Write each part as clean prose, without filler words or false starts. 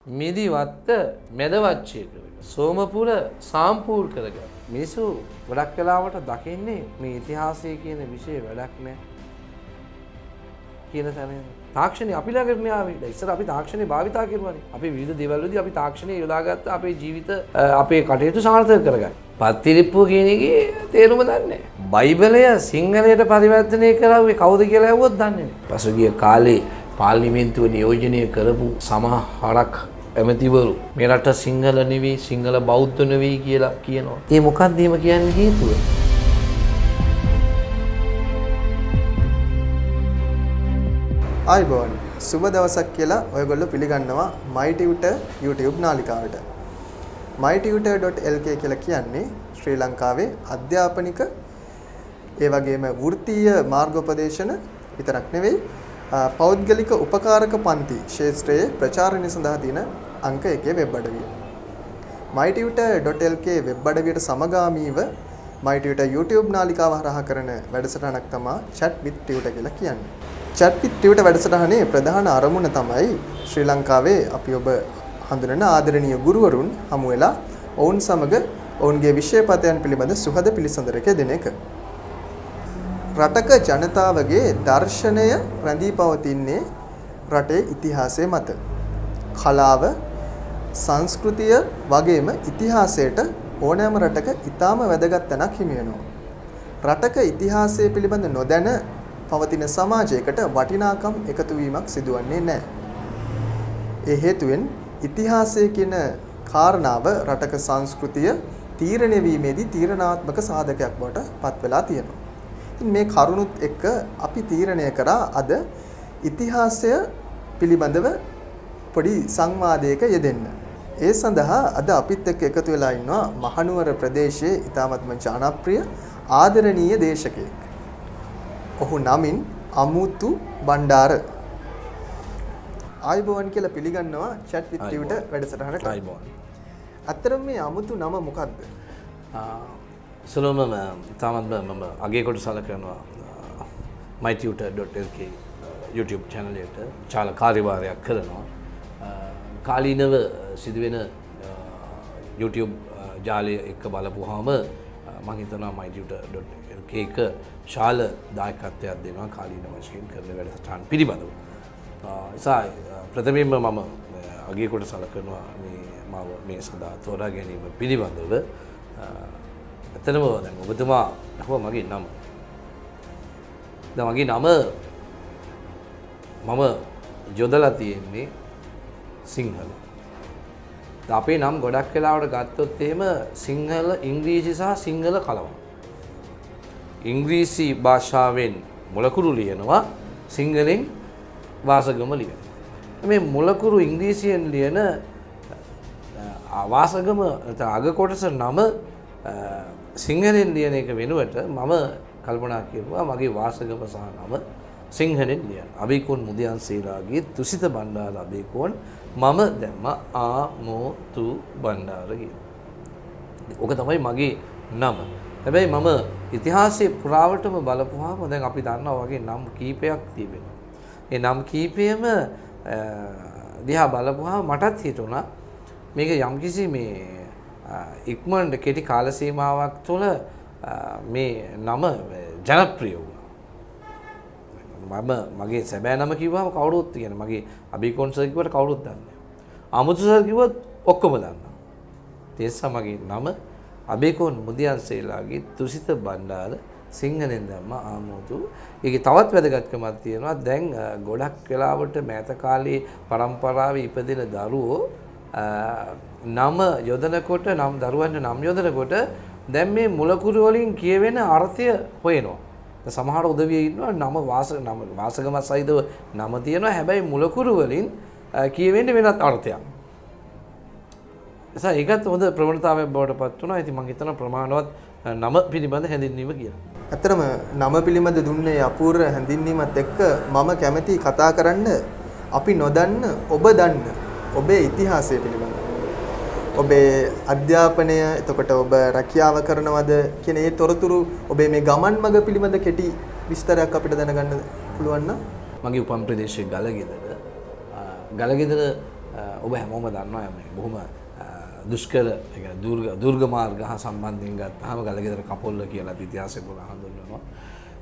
මිදි වත්ත මැදවච්චය කරගන්න. සෝමපුර සාම්පූර් කරගන්න. මිනිස්සු ගොඩක් වෙලාවට දකින්නේ මේ ඉතිහාසය කියන විෂය වැඩක් නෑ කියන තැන. තාක්ෂණය අපි ළඟට ආවේ. ඉස්සර අපි තාක්ෂණය භාවිතා කරුවානේ. අපි විවිධ දේවල් වලදී අපි තාක්ෂණය යොදාගත්ත අපේ ජීවිත අපේ කටයුතු සාර්ථක කරගන්න. පත්තිරිප්පුව කියන එකේ තේරුම දන්නේ නැහැ. බයිබලය සිංහලයට පරිවර්තනය කරාවේ කවුද කියලා ඇහුවොත් දන්නේ නැහැ. පසුගිය කාලේ පාර්ලිමේන්තුව නියෝජනය කරපු සමහරක් ඇමතිවරු මේ රට සිංහල නෙවෙයි සිංහල බෞද්ධ නෙවෙයි කියලා කියනවා. ඒ මොකක්ද එහෙම කියන්න හේතුව? ආයිබෝන් සුබ දවසක් කියලා ඔයගොල්ලෝ පිළිගන්නවා MyTutor YouTube නාලිකාවට. mytutor.lk කියලා කියන්නේ ශ්‍රී ලංකාවේ අධ්‍යාපනික ඒ වගේම වෘත්තීය මාර්ගෝපදේශන විතරක් නෙවෙයි පෞද්ගලික උපකාරක පන්ති ක්ෂේත්‍රයේ ප්‍රචාරණය සඳහා තියෙන අංක 1 වෙබ් අඩවිය. mytutor.lk වෙබ් අඩවියට සමගාමීව MyTutor YouTube නාලිකාව හරහා කරන වැඩසටහනක් තමයි Chat with Tutor කියලා කියන්නේ. Chat with Tutor වැඩසටහනේ ප්‍රධාන අරමුණ තමයි ශ්‍රී ලංකාවේ අපි ඔබ හඳුනන ආදරණීය ගුරුවරුන් හමු වෙලා ඔවුන් සමග ඔවුන්ගේ විෂයපතයන් පිළිබඳ සුහද පිළිසඳරක දෙන එක. රටක ජනතාවගේ දර්ශනය රැඳී පවතින්නේ රටේ ඉතිහාසය මත. කලාව, සංස්කෘතිය වගේම ඉතිහාසයට ඕනෑම රටක ඊටාම වැදගත් තැනක් හිමි වෙනවා. රටක ඉතිහාසය පිළිබඳ නොදැන පවතින සමාජයකට වටිනාකම් එකතු වීමක් සිදුවන්නේ නැහැ. ඒ හේතුවෙන් ඉතිහාසය කියන කාරණාව රටක සංස්කෘතිය තීරණය වීමේදී තීරණාත්මක සාධකයක් බවට පත් වෙලා තියෙනවා. ඉතින් මේ කරුණුත් එක්ක අපි තීරණය කරා අද ඉතිහාසය පිළිබඳව පොඩි සංවාදයක යෙදෙන්න. ඒ සඳහා අද අපිත් එක්ක එකතු වෙලා ඉන්නවා මහනුවර ප්‍රදේශයේ ඉතාමත්ම ජනප්‍රිය ආදරණීය දේශකයෙක්. ඔහු නමින් අමුතු බණ්ඩාර. ආයිබෝන් කියලා පිළිගන්නවා Chat with Tutor වැඩසටහනට. ආයිබෝන්. අතරම මේ අමුතු නම මොකක්ද? සලෝම තාමත් මම අගේ කොට සලකනවා mytutor.lk YouTube channel එකට චාල කාර්යභාරයක් කරනවා. කාලීනව සිදුවෙන YouTube ජාලය එක්ක බලපුවාම මම හිතනවා mytutor.lk එක ශාල දායකත්වයක් දෙනවා කාලීන වශයෙන් කරන වැඩසටහන් පිළිබඳව. නිසා ප්‍රථමයෙන්ම මම අගේ කොට සලකනවා මාව මේ සඳහා තෝරා ගැනීම පිළිබඳව. ඇත්තටම දැන් ඔබතුමා අහුව මගේ නම. දැන් මගේ නම මම යොදලා තියෙන්නේ සිංහල. අපේ නම් ගොඩක් වෙලාවට ගත්තොත් එහෙම සිංහල ඉංග්‍රීසි සහ සිංහල කලවම්. ඉංග්‍රීසි භාෂාවෙන් මුලකුරු ලියනවා සිංහලෙන් වාසගම ලියනවා. මේ මුලකුරු ඉංග්‍රීසියෙන් ලියන වාසගම අග කොටස නම සිංහලෙන් ලියන එක වෙනුවට මම කල්පනා කරුවා මගේ වාසගම සහ නම සිංහලෙන් ලියන්න. අබේකෝන් මුදියන්සේලාගේ තුසිත බණ්ඩාර අබේකෝන් මම දැම්ම ආමෝතු බණ්ඩාර කියලා. ඕක තමයි මගේ නම. හැබැයි මම ඉතිහාසයේ පුරාවටම බලපුවාම දැන් අපි දන්නවා වගේ නම් කීපයක් තිබෙනවා. ඒ නම් කීපෙම දිහා බලපුවාම මටත් හිතුණා මේක යම්කිසි මේ ඉක්මනට කෙටි කාල සීමාවක් තුළ මේ නම ජනප්‍රිය වුණා. මගේ සැබෑ නම කිව්වම කවුරුත් කියන්නේ මගේ අබීකෝන් සර් කිව්වට කවුරුත් දන්නේ නැහැ. අමුතු සර් කිව්වොත් ඔක්කොම දන්නවා. ඒ නිසා මගේ නම අබේකෝන් මුදියන්සේලාගේ තුසිත බණ්ඩාර සිංහලෙන් දැම්ම ආමෝතු. ඒකේ තවත් වැදගත්කමක් තියෙනවා. දැන් ගොඩක් වෙලාවට මෑත කාලේ පරම්පරාවේ ඉපදෙන දරුවෝ නම යොදනකොට නම් දරුවන්ට නම් යොදනකොට දැන් මේ මුලකුරු වලින් කියවෙන අර්ථය හොයනවා. සමහර උදවිය ඉන්නවා නම වාසගම සහිතව නම තියෙනවා. හැබැයි මුලකුරු වලින් කියවෙන්නේ වෙනත් අර්ථයක්. නිසා ඒකත් හොඳ ප්‍රවණතාවයක් බවට පත් වුණා. ඉතින් මම හිතනවා ප්‍රමාණවත් නම පිළිබඳ හැඳින්වීම කියලා. ඇත්තටම නම පිළිබඳ දුන්නේ අපූර්ව හැඳින්වීමත් එක්ක මම කැමැති කතා කරන්න අපි නොදන්න ඔබ දන්න ඔබේ ඉතිහාසය පිළිබඳව. ඔබේ අධ්‍යාපනය, එතකොට ඔබ රැකියාව කරනවද කියන ඒ තොරතුරු ඔබේ මේ ගමන් මඟ පිළිබඳ කෙටි විස්තරයක් අපිට දැනගන්න පුළුවන් නම්? මගේ උපන් ප්‍රදේශයේ ගලගෙදර ඔබ හැමෝම දන්නවා මේ බොහොම දුෂ්කර දුර්ග මාර්ග හා සම්බන්ධයෙන් ගත්තාම ගලගෙදර කපොල්ල කියලා ඉතිහාසය පුරා හඳුන්වනවා.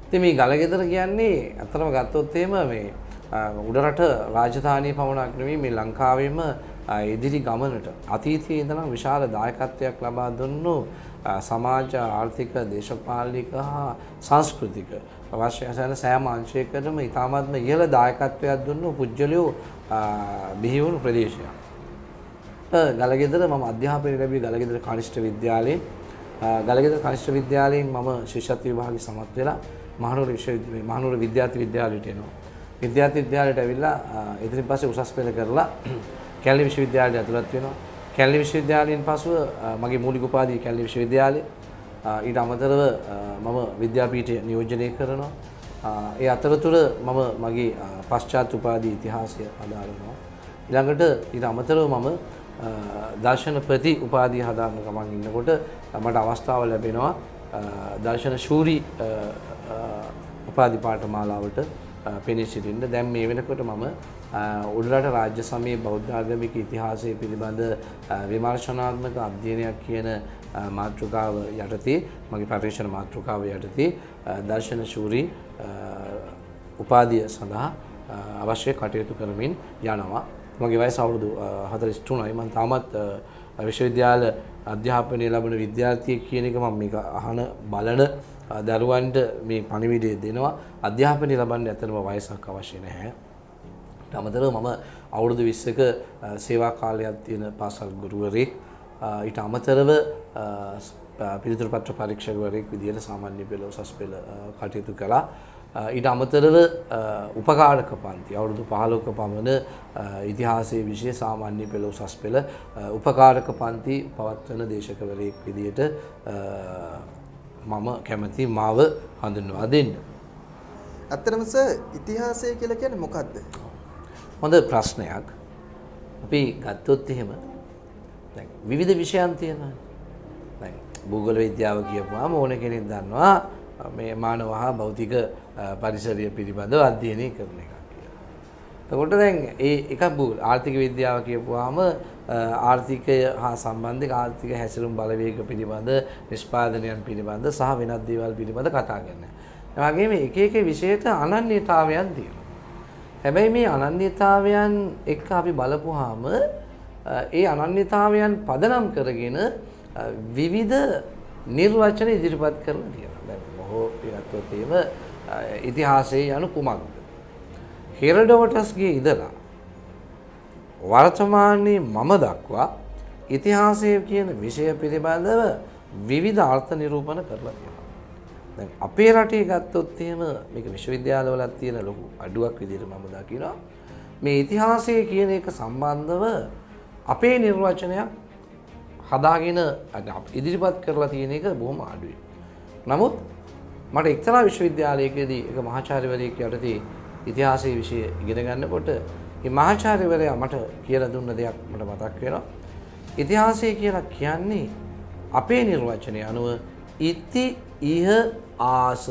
ඉතින් මේ ගලගෙදර කියන්නේ අතරම ගත්තොත් එහෙම මේ උඩරට රාජධානිය පමණක් නෙවෙයි මේ ලංකාවේම ඉදිරි ගමනට අතීතයේ ඉඳලා විශාල දායකත්වයක් ලබා දුන්නු සමාජ ආර්ථික දේශපාලනික හා සංස්කෘතික අවශ්‍ය කරන සෑම අංශයකටම ඉතාමත්ම ඉහළ දායකත්වයක් දුන්නු පුජ්‍යලයෝ බිහි වුණු ප්‍රදේශයක්. ගලගෙදර මම අධ්‍යාපනය ලැබුවේ ගලගෙදර කනිෂ්ඨ විද්‍යාලයේ. ගලගෙදර කනිෂ්ඨ විද්‍යාලයෙන් මම ශිෂ්‍යත්ව විභාගයේ සමත් වෙලා මහනුවර විද්‍යාර්ථී විද්‍යාලයට එනවා. විද්‍යාර්ථී විද්‍යාලයට ඇවිල්ලා ඉතින් පස්සේ උසස් පෙළ කරලා කැලණි විශ්වවිද්‍යාලයට ඇතුළත් වෙනවා. කැලණි විශ්වවිද්‍යාලයෙන් පසුව මගේ මූලික උපාධිය කැලණි විශ්වවිද්‍යාලය. ඊට අමතරව මම විද්‍යාපීඨය නියෝජනය කරනවා. ඒ අතරතුර මම මගේ පශ්චාත් උපාධි ඉතිහාසය අදාළනවා. ඊළඟට ඊට අමතරව මම දර්ශන ප්‍රති උපාධිය හදාන්න ගමන් ඉන්නකොට මට අවස්ථාව ලැබෙනවා දර්ශන ශූරි උපාධි පාඨමාලාවට පෙනී සිටින්න. දැන් මේ වෙනකොට මම උඩරට රාජ්‍ය සමයේ බෞද්ධ ආගමික ඉතිහාසය පිළිබඳ විමර්ශනාත්මක අධ්‍යයනයක් කියන මාතෘකාව යටතේ මගේ පරිශන මාතෘකාව යටතේ දර්ශන ශූරි උපාධිය සඳහා අවශ්‍ය කටයුතු කරමින් යනවා. මගේ වයස අවුරුදු 43යි. මම තාමත් විශ්වවිද්‍යාල අධ්‍යාපනය ලබන විද්‍යාර්ථියෙක් කියන එක මම මේක අහන බලන දරුවන්ට මේ පණිවිඩය දෙනවා. අධ්‍යාපනය ලබන්න ඇත්තටම වයසක් අවශ්‍ය නැහැ. අමතරව මම අවුරුදු 20ක සේවා කාලයක් තියෙන පාසල් ගුරුවරයෙක්. ඊට අමතරව පිළිතුරු පත්‍ර පරීක්ෂකවරයෙක් විදියට සාමාන්‍ය පෙළ උසස් පෙළ කටයුතු කළා. ඊට අමතරව උපකාරක පන්ති අවුරුදු 15ක පමණ ඉතිහාසයේ විෂය සාමාන්‍ය පෙළ උසස් පෙළ උපකාරක පන්ති පවත්වන දේශකවරයෙක් විදියට මම කැමති මාව හඳුන්වා දෙන්න. ඇත්තටම සර් ඉතිහාසය කියලා කියන්නේ මොකක්ද? හොඳ ප්‍රශ්නයක්. අපි ගත්තොත් එහෙම දැන් විවිධ විෂයන් තියෙනවා. දැන් භූගෝල විද්‍යාව කියපුවාම ඕන කෙනෙක් දන්නවා මේ මානව හා භෞතික පරිසරය පිළිබඳව අධ්‍යයනය කරන එක කියලා. එතකොට දැන් ඒ එකක් භූගෝල ආර්ථික විද්‍යාව කියපුවාම ආර්ථිකය හා සම්බන්ධ ආර්ථික හැසිරුම් බලවේග පිළිබඳ නිෂ්පාදනයන් පිළිබඳ සහ වෙනත් දේවල් පිළිබඳ කතා කරනවා. ඒ වගේම එක එක විෂයට අනන්‍යතාවයන් තියෙනවා. හැබැයි මේ අනන්‍යතාවයන් එක්ක අපි බලපුවාම ඒ අනන්‍යතාවයන් පදනම් කරගෙන විවිධ නිර්වචන ඉදිරිපත් කරලා තියෙනවා. දැන් බොහෝ පිටත් එහෙම ඉතිහාසයේ යනු කුමක්ද? හෙරඩෝටස්ගේ ඉඳලා වර්තමානයේ මම දක්වා ඉතිහාසය කියන විෂය පිළිබඳව විවිධ අර්ථ නිරූපණ කරලා තියෙනවා. දැන් අපේ රටේ ගත්තොත් එහෙම මේක විශ්වවිද්‍යාලවලත් තියෙන ලොකු අඩුවක් විදිහට මම දකිනවා. මේ ඉතිහාසය කියන එක සම්බන්ධව අපේ නිර්වචනයක් හදාගෙන ඉදිරිපත් කරලා තියෙන එක බොහොම අඩුයි. නමුත් මට එක්තරා විශ්වවිද්‍යාලයකදී එක මහාචාර්යවරයෙක් යටතේ ඉතිහාසයේ විෂය ඉගෙන ගන්නකොට මේ මහාචාර්යවරයා මට කියලා දුන්න දෙයක් මට මතක් වෙනවා. ඉතිහාසය කියලා කියන්නේ අපේ නිර්වචනය අනුව ඉති ඉහ ආස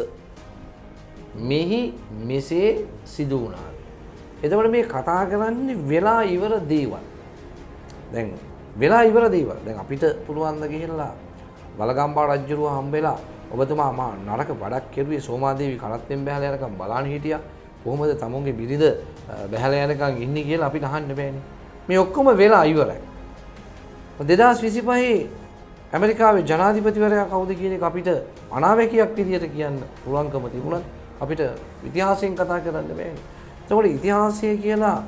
මෙහි මෙසේ සිදු වුණා. එතකොට මේ කතා කරන්නේ වෙලා ඉවර දේවල්. දැන් වෙලා ඉවර දේවල්. දැන් අපිට පුළුවන් ද ගිහිල්ලා වලගම්බා රජුරුව හම්බෙලා ඔබතුමා මා නරක වැඩක් කෙරුවේ සෝමාදේවි කනත්ෙන් බැහැලා යනකම් බලන්න හිටියා. කොහොමද තමුන්ගේ බිරිඳ බැහැලා යනකම් ඉන්නේ කියලා අපිට අහන්න බෑනේ. මේ ඔක්කොම වෙලා ඉවරයි. 2025 ඇමරිකාවේ ජනාධිපතිවරයා කවුද කියන එක අපිට අනාවැකියක් විදියට කියන්න පුළුවන්කම තිබුණත් අපිට ඉතිහාසයෙන් කතා කරන්න බෑනේ. ඒකෝට ඉතිහාසය කියලා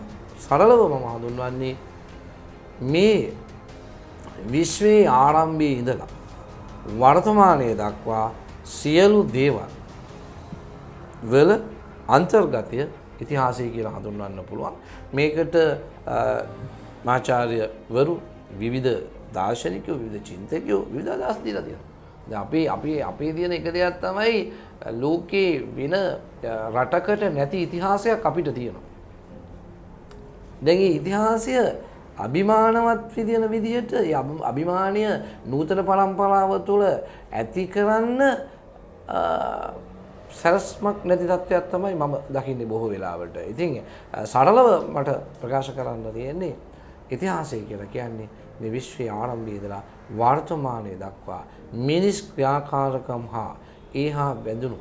සරලව මම හඳුන්වන්නේ මේ විශ්වයේ ආරම්භයේ ඉඳලා වර්තමානයේ දක්වා සියලු දේවල් වල අන්තර්ගතය ඉතිහාසය කියලා හඳුන්වන්න පුළුවන්. මේකට ආචාර්යවරු විවිධ දාර්ශනිකයෝ විවිධ චින්තකයෝ විවිධ අදහස් දීලා තියෙනවා. දැන් අපේ තියෙන එක දෙයක් තමයි ලෝකේ වෙන රටකට නැති ඉතිහාසයක් අපිට තියෙනවා. දැන් මේ ඉතිහාසය අභිමානවත් විදින විදිහට ඒ අභිමානය නූතන පරම්පරාව තුළ ඇති කරන්න සරස්මක් නැති තත්ත්වයක් තමයි මම දකින්නේ බොහෝ වෙලාවට. ඉතින් සරලව මට ප්‍රකාශ කරන්න තියෙන්නේ ඉතිහාසය කියලා කියන්නේ මේ විශ්වයේ ආරම්භයේ ඉඳලා වර්තමානයේ දක්වා මිනිස් ක්‍රියාකාරකම් හා ඒහා බැඳුණු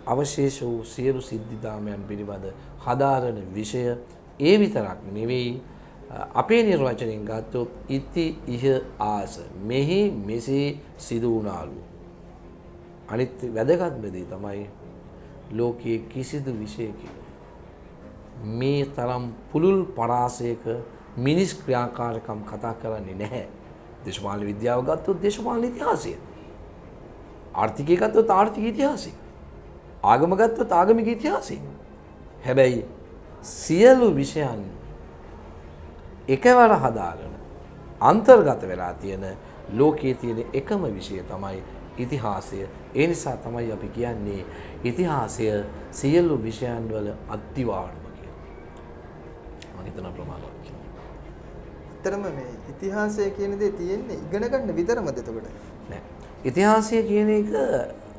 අවශේෂ වූ සියලු සිද්ධිදාමයන් පිළිබඳ හදාරන විෂය ඒ විතරක් නෙවෙයි අපේ නිර්වචනයෙන් ගත්තොත් ඉති ඉහ ආස මෙහි මෙසේ සිදු වුණාලු. අනිත් වැදගත්ම දේ තමයි ලෝකයේ කිසිදු විෂයකින් මේ තරම් පුළුල් පරාසයක මිනිස් ක්‍රියාකාරකම් කතා කරන්නේ නැහැ. දේශපාලන විද්‍යාව ගත්තොත් දේශපාලන ඉතිහාසය. ආර්ථිකය ගත්තොත් ආර්ථික ඉතිහාසය. ආගම ගත්තොත් ආගමික ඉතිහාසය. හැබැයි සියලු විෂයන් එකවර හදාගෙන අන්තර්ගත වෙලා තියෙන ලෝකයේ තියෙන එකම විෂය තමයි ඉතිහාසය. ඒ නිසා තමයි අපි කියන්නේ ඉතිහාසය සියලු විෂයන් වල අත්තිවාරම කියලා. මම හිතන ප්‍රමාණවත් කියලා. ඇත්තටම මේ ඉතිහාසය කියන දේ තියෙන්නේ ඉගෙන ගන්න විතරමද එතකොට? නෑ. ඉතිහාසය කියන එක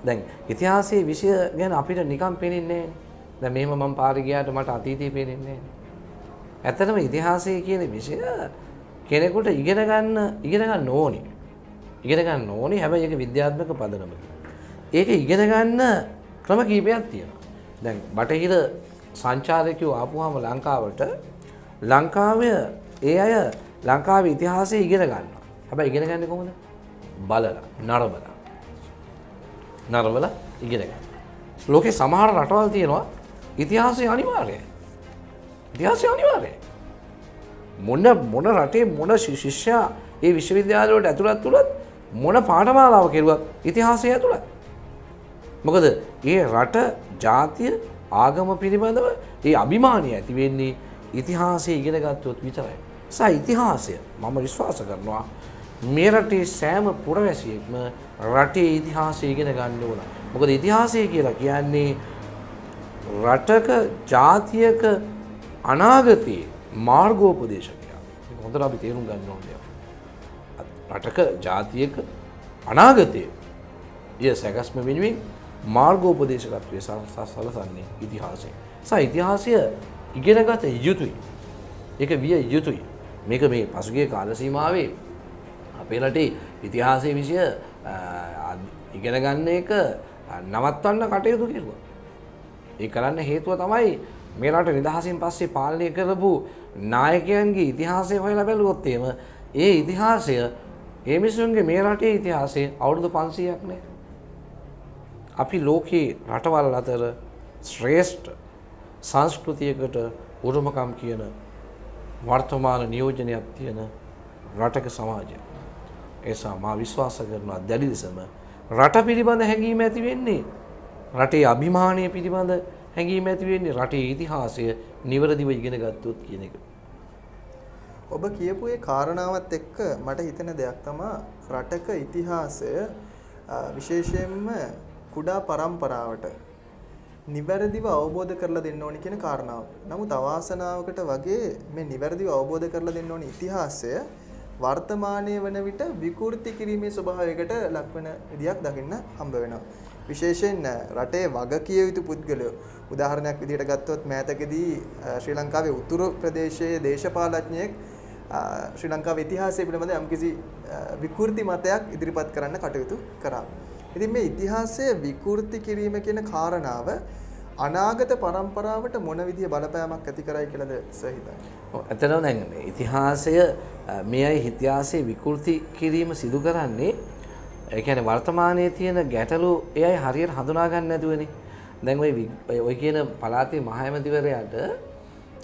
දැන් ඉතිහාසයේ විෂය ගැන අපිට නිකන් පේන්නේ නෑනේ. දැන් මෙහෙම මම පාරේ ගියාට මට අතීතය පේන්නේ නෑනේ. ඇත්තටම ඉතිහාසය කියන විෂය කෙනෙකුට ඉගෙන ගන්න ඕනේ. ඉගෙන ගන්න ඕනේ. හැබැයි ඒක විද්‍යාත්මක පදනමක. ඒක ඉගෙන ගන්න ක්‍රම කීපයක් තියෙනවා. දැන් බටහිර සංචාරකයෝ ආපුවාම ලංකාවේ ඒ අය ලංකාවේ ඉතිහාසය ඉගෙන ගන්නවා. හැබැයි ඉගෙන ගන්නේ කොහොමද? බලලා, නරඹලා ඉගෙන ගන්න. ලෝකේ සමහර රටවල් තියෙනවා ඉතිහාසය අනිවාර්යයි. ඉතිහාසය අනිවාර්යයි. මොන රටේ මොන ශිෂ්‍යයා ඒ විශ්වවිද්‍යාල වලට ඇතුළත් වුණත් මොන පාඨමාලාව කෙරුවත් ඉතිහාසය ඇතුළත්. මොකද ඒ රට ජාතිය ආගම පිළිබඳව ඒ අභිමානය ඇති වෙන්නේ ඉතිහාසය ඉගෙන ගත්තොත් විතරයි. ඉතිහාසය මම විශ්වාස කරනවා මේ රටේ සෑම පුරවැසියෙක්ම රටේ ඉතිහාසය ඉගෙන ගන්න ඕන. මොකද ඉතිහාසය කියලා කියන්නේ රටක ජාතියක අනාගතයේ මාර්ගෝපදේශකයා. මේක හොඳට අපි තේරුම් ගන්න ඕනේ. රටක ජාතියක අනාගතයේ ඊය සැකස්ම වෙනුවෙන් මාර්ගෝපදේශකත්වයේ සලසන්නේ ඉතිහාසය. ඉතිහාසය ඉගෙනගත යුතුයි. ඒක විය යුතුයි. මේක මේ පසුගිය කාල සීමාවේ අපේ රටේ ඉතිහාසයේ විෂය ඉගෙන ගන්න එක නවත්වන්න කටයුතු කෙරුවා. ඒ කරන්න හේතුව තමයි මේ රට නිදහසින් පස්සේ පාලනය කරපු නායකයන්ගේ ඉතිහාසය හොයලා බැලුවොත් ඒ ඉතිහාසය ඒ මිනිසුන්ගේ මේ රටේ ඉතිහාසය අවුරුදු 500ක් නේ. අපි ලෝකේ රටවල් අතර ශ්‍රේෂ්ඨ සංස්කෘතියකට උරුමකම් කියන වර්තමාන නියෝජනයක් තියෙන රටක සමාජය. ඒසා මා විශ්වාස කරනවා දැඩි ලෙසම රට පිළිබඳ හැඟීම ඇති වෙන්නේ රටේ අභිමානය පිළිබඳ හැඟීම ඇති වෙන්නේ රටේ ඉතිහාසය නිවැරදිව ඉගෙන ගත්තොත් කියන එක. ඔබ කියපු ඒ කාරණාවත් එක්ක මට හිතෙන දෙයක් තමයි රටක ඉතිහාසය විශේෂයෙන්ම කුඩා පරම්පරාවට නිවැරදිව අවබෝධ කරලා දෙන්න ඕනි කියන කාරණාව. නමුත් අවාසනාවකට වගේ මේ නිවැරදිව අවබෝධ කරලා දෙන්න ඕනි ඉතිහාසය වර්තමානයේ වන විට විකෘති කිරීමේ ස්වභාවයකට ලක්වන විදියක් දකින්න හම්බ වෙනවා. විශේෂයෙන් රටේ වගකිය යුතු පුද්ගලයෝ උදාහරණයක් විදිහට ගත්තොත් මෑතකදී ශ්‍රී ලංකාවේ උතුරු ප්‍රදේශයේ දේශපාලඥයෙක් ශ්‍රී ලංකාවේ ඉතිහාසය පිළිබඳ යම්කිසි විකෘති මතයක් ඉදිරිපත් කරන්න කටයුතු කරා. ඉතින් මේ ඉතිහාසය විකෘති කිරීම කියන කාරණාව අනාගත පරම්පරාවට මොන විදිය බලපෑමක් ඇති කරයි කියලාද සර් හිතන්නේ? ඔව් ඇත්තටම දැන් ඉතිහාසය මේ අය ඉතිහාසයේ විකෘති කිරීම සිදු කරන්නේ ඒ කියන්නේ වර්තමානයේ තියෙන ගැටලු ඒ අය හරියට හඳුනා ගන්න නැතුවනේ. දැන් ඔය කියන පළාතේ මහ ඇමතිවරයාට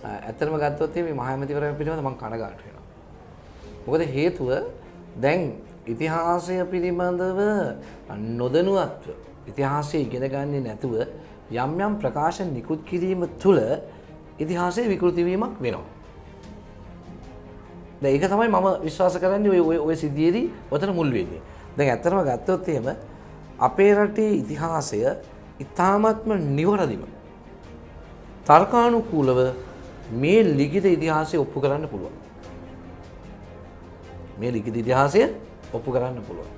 ඇත්තටම ගත්තොත් මේ මහ ඇමතිවරයා පිළිබඳව මම කනගාටු වෙනවා. මොකද හේතුව දැන් ඉතිහාසය පිළිබඳව නොදැනුවත්ව ඉතිහාසය ඉගෙන ගන්නේ නැතුව යම් යම් ප්‍රකාශන නිකුත් කිරීම තුළ ඉතිහාසයේ විකෘති වීමක් වෙනවා. දැන් ඒක තමයි මම විශ්වාස කරන්නේ ඔය සිද්ධියේදී ඔතන මුල් වෙන්නේ. දැන් ඇත්තටම ගත්තොත් එහෙම අපේ රටේ ඉතිහාසය ඉතාමත්ම නිවැරදිව තර්කානුකූලව මේ ලිඛිත ඉතිහාසය ඔප්පු කරන්න පුළුවන්. මේ ලිඛිත ඉතිහාසය ඔප්පු කරන්න පුළුවන්.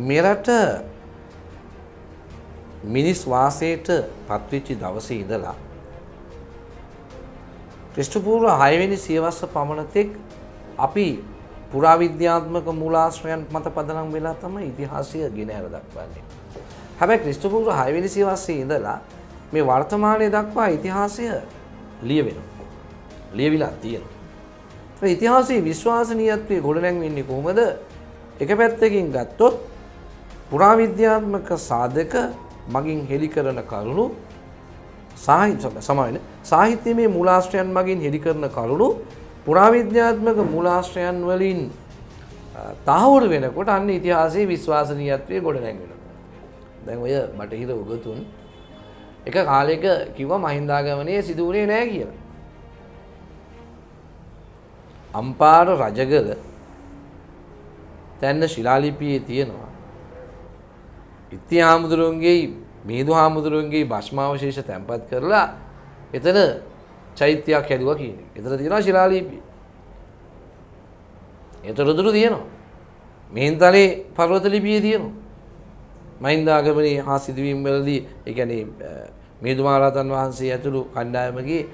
මෙරට මිනිස් වාසයට පත්වෙච්ච දවසේ ඉඳලා ක්‍රිස්තුපූර්ව 6 වෙනි සියවස පමණ තෙක් අපි පුරාවිද්‍යාත්මක මූලාශ්‍රයන් මත පදනම් වෙලා තමයි ඉතිහාසය ගෙන හැර දක්වන්නේ. හැබැයි ක්‍රිස්තුපූර්ව 6 වෙනි සියවසේ ඉඳලා මේ වර්තමානයේ දක්වා ඉතිහාසය ලියවෙනවා. ලියවිලා තියෙනවා. ඒ ඉතිහාසයේ විශ්වාසනීයත්වය ගොඩනැගෙන්නේ කොහොමද? එක පැත්තකින් ගත්තොත් පුරාවිද්‍යාත්මක සාධක මගින් හෙළි කරන කරුණු සාහිත්‍යමය මූලාශ්‍රයන් මගින් හෙළි කරන කරුණු පුරාවිද්‍යාත්මක මූලාශ්‍රයන් වලින් තහවුරු වෙනකොට අන්න ඉතිහාසයේ විශ්වාසනීයත්වය ගොඩනැගෙනවා. දැන් ඔය බටහිර උගතුන් එක කාලයක කිව්වා මහින්දාගමනයේ සිදු වුණේ නැහැ කියලා. අම්පාර රජගල තැන්න ශිලාලිපියේ තියෙනවා. ඉති හාමුදුරුවන්ගේ මිහිඳු හාමුදුරුවන්ගේ භස්මාවශේෂ තැන්පත් කරලා එතන චෛත්‍යයක් හැදුවා කියන්නේ. එතන තියෙනවා ශිලාලිපි. ඒතරතුරු තියෙනවා. මිහින්තලේ පර්වත ලිපියේ තියෙනවා. මහින්දාගමනයේ හා සිදුවීම් වලදී ඒ කියන්නේ මිහිඳු මහරහතන් වහන්සේ ඇතුළු කණ්ඩායමගේ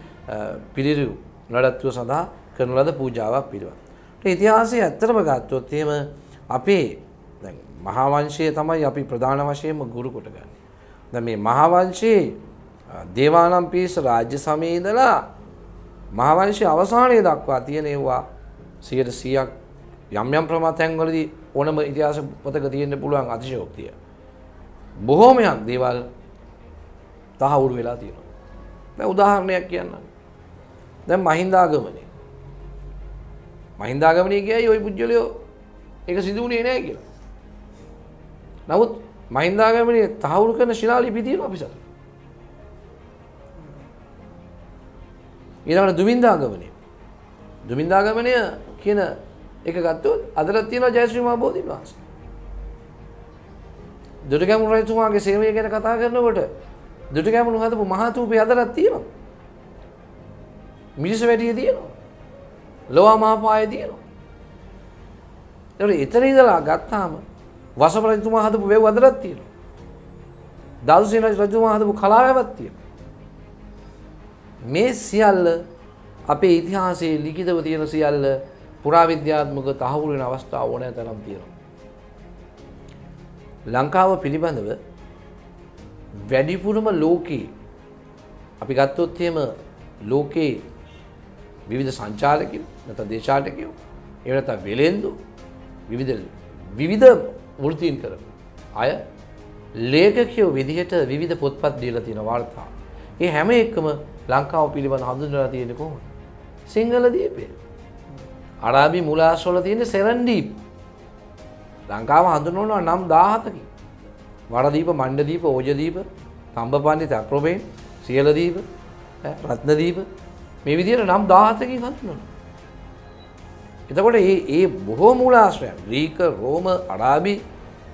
පිළිරු නඩත්තුව සඳහා කරන ලද පූජාවක් පිළිබඳ. ඒ ඉතිහාසයේ ඇත්තටම ගත්තොත් එහෙම අපේ දැන් මහා වංශය තමයි අපි ප්‍රධාන වශයෙන්ම ගුරු කොට ගන්න. දැන් මේ මහා වංශයේ දේවානම්පියස රාජ්‍ය සමයේ ඉඳලා මහා වංශයේ අවසානයේ දක්වා තියෙන ඒවා 100%ක් යම් ප්‍රමාණයන්වලදී ඕනම ඉතිහාස පොතක තියෙන්න පුළුවන් අතිශයෝක්තිය. බොහෝමයක් දේවල් තහවුරු වෙලා තියෙනවා. දැන් උදාහරණයක් කියන්නම්. දැන් මහින්දාගමනයේ කියයි ওই පුජ්‍යලයෝ ඒක සිදු වුණේ නැහැ කියලා. නමුත් මහින්දාගමනයේ තහවුරු කරන ශිලාලිපි තියෙනවා අපි සතු. ඊළඟට දුමින්දාගමනය කියන එක ගත්තොත් අදටත් තියෙනවා ජයශ්‍රී මහ බෝධීන් වහන්සේ. දුටුගැමුණු රජතුමාගේ සේවය ගැන කතා කරනකොට දුටුගැමුණු හදපු මහාතූපේ අදටත් තියෙනවා. මිරිසවැටියේ තියෙනවා. ලෝවා මහපායේ තියෙනවා. එතන ඉඳලා ගත්තාම වසප රජතුමා හදපු වැව් අදටත් තියෙනවා. දාල්සේන රජතුමා හදපු කලාවැවක් තියෙනවා. මේ සියල්ල අපේ ඉතිහාසයේ ලිඛිතව තියෙන සියල්ල පුරාවිද්‍යාත්මක තහවුරු වෙන අවස්ථා ඕනෑ තරම් තියෙනවා. ලංකාව පිළිබඳව වැඩිපුරම ලෝකේ අපි ගත්තොත් එහෙම ලෝකේ විවිධ සංචාරකයෝ නැත්නම් දේශාටකයෝ එහෙම නැත්නම් වෙලෙන්දු විවිධ වෘත්තීන් කරන අය ලේඛකයෝ විදිහට විවිධ පොත්පත් දීලා තියෙන වාර්තා. ඒ හැම එකම ලංකාව පිළිබඳ හඳුන්වලා තියෙන්නේ කොහොමද? සිංහල දීපේ. අරාබි මූලාශ්‍රවල තියෙන සෙරන්ඩීප්. ලංකාව හඳුන්වනවා නම් 17කින්. වරදීප, මණ්ඩදීප, ඕජදීප, තඹපන්ණි, තැප්‍රොබේන්, සියලදීප, රත්නදීප මේ විදිහට නම් 17කින් හඳුන්වනවා. එතකොට මේ බොහෝ මූලාශ්‍රයන් ග්‍රීක, රෝම, අරාබි,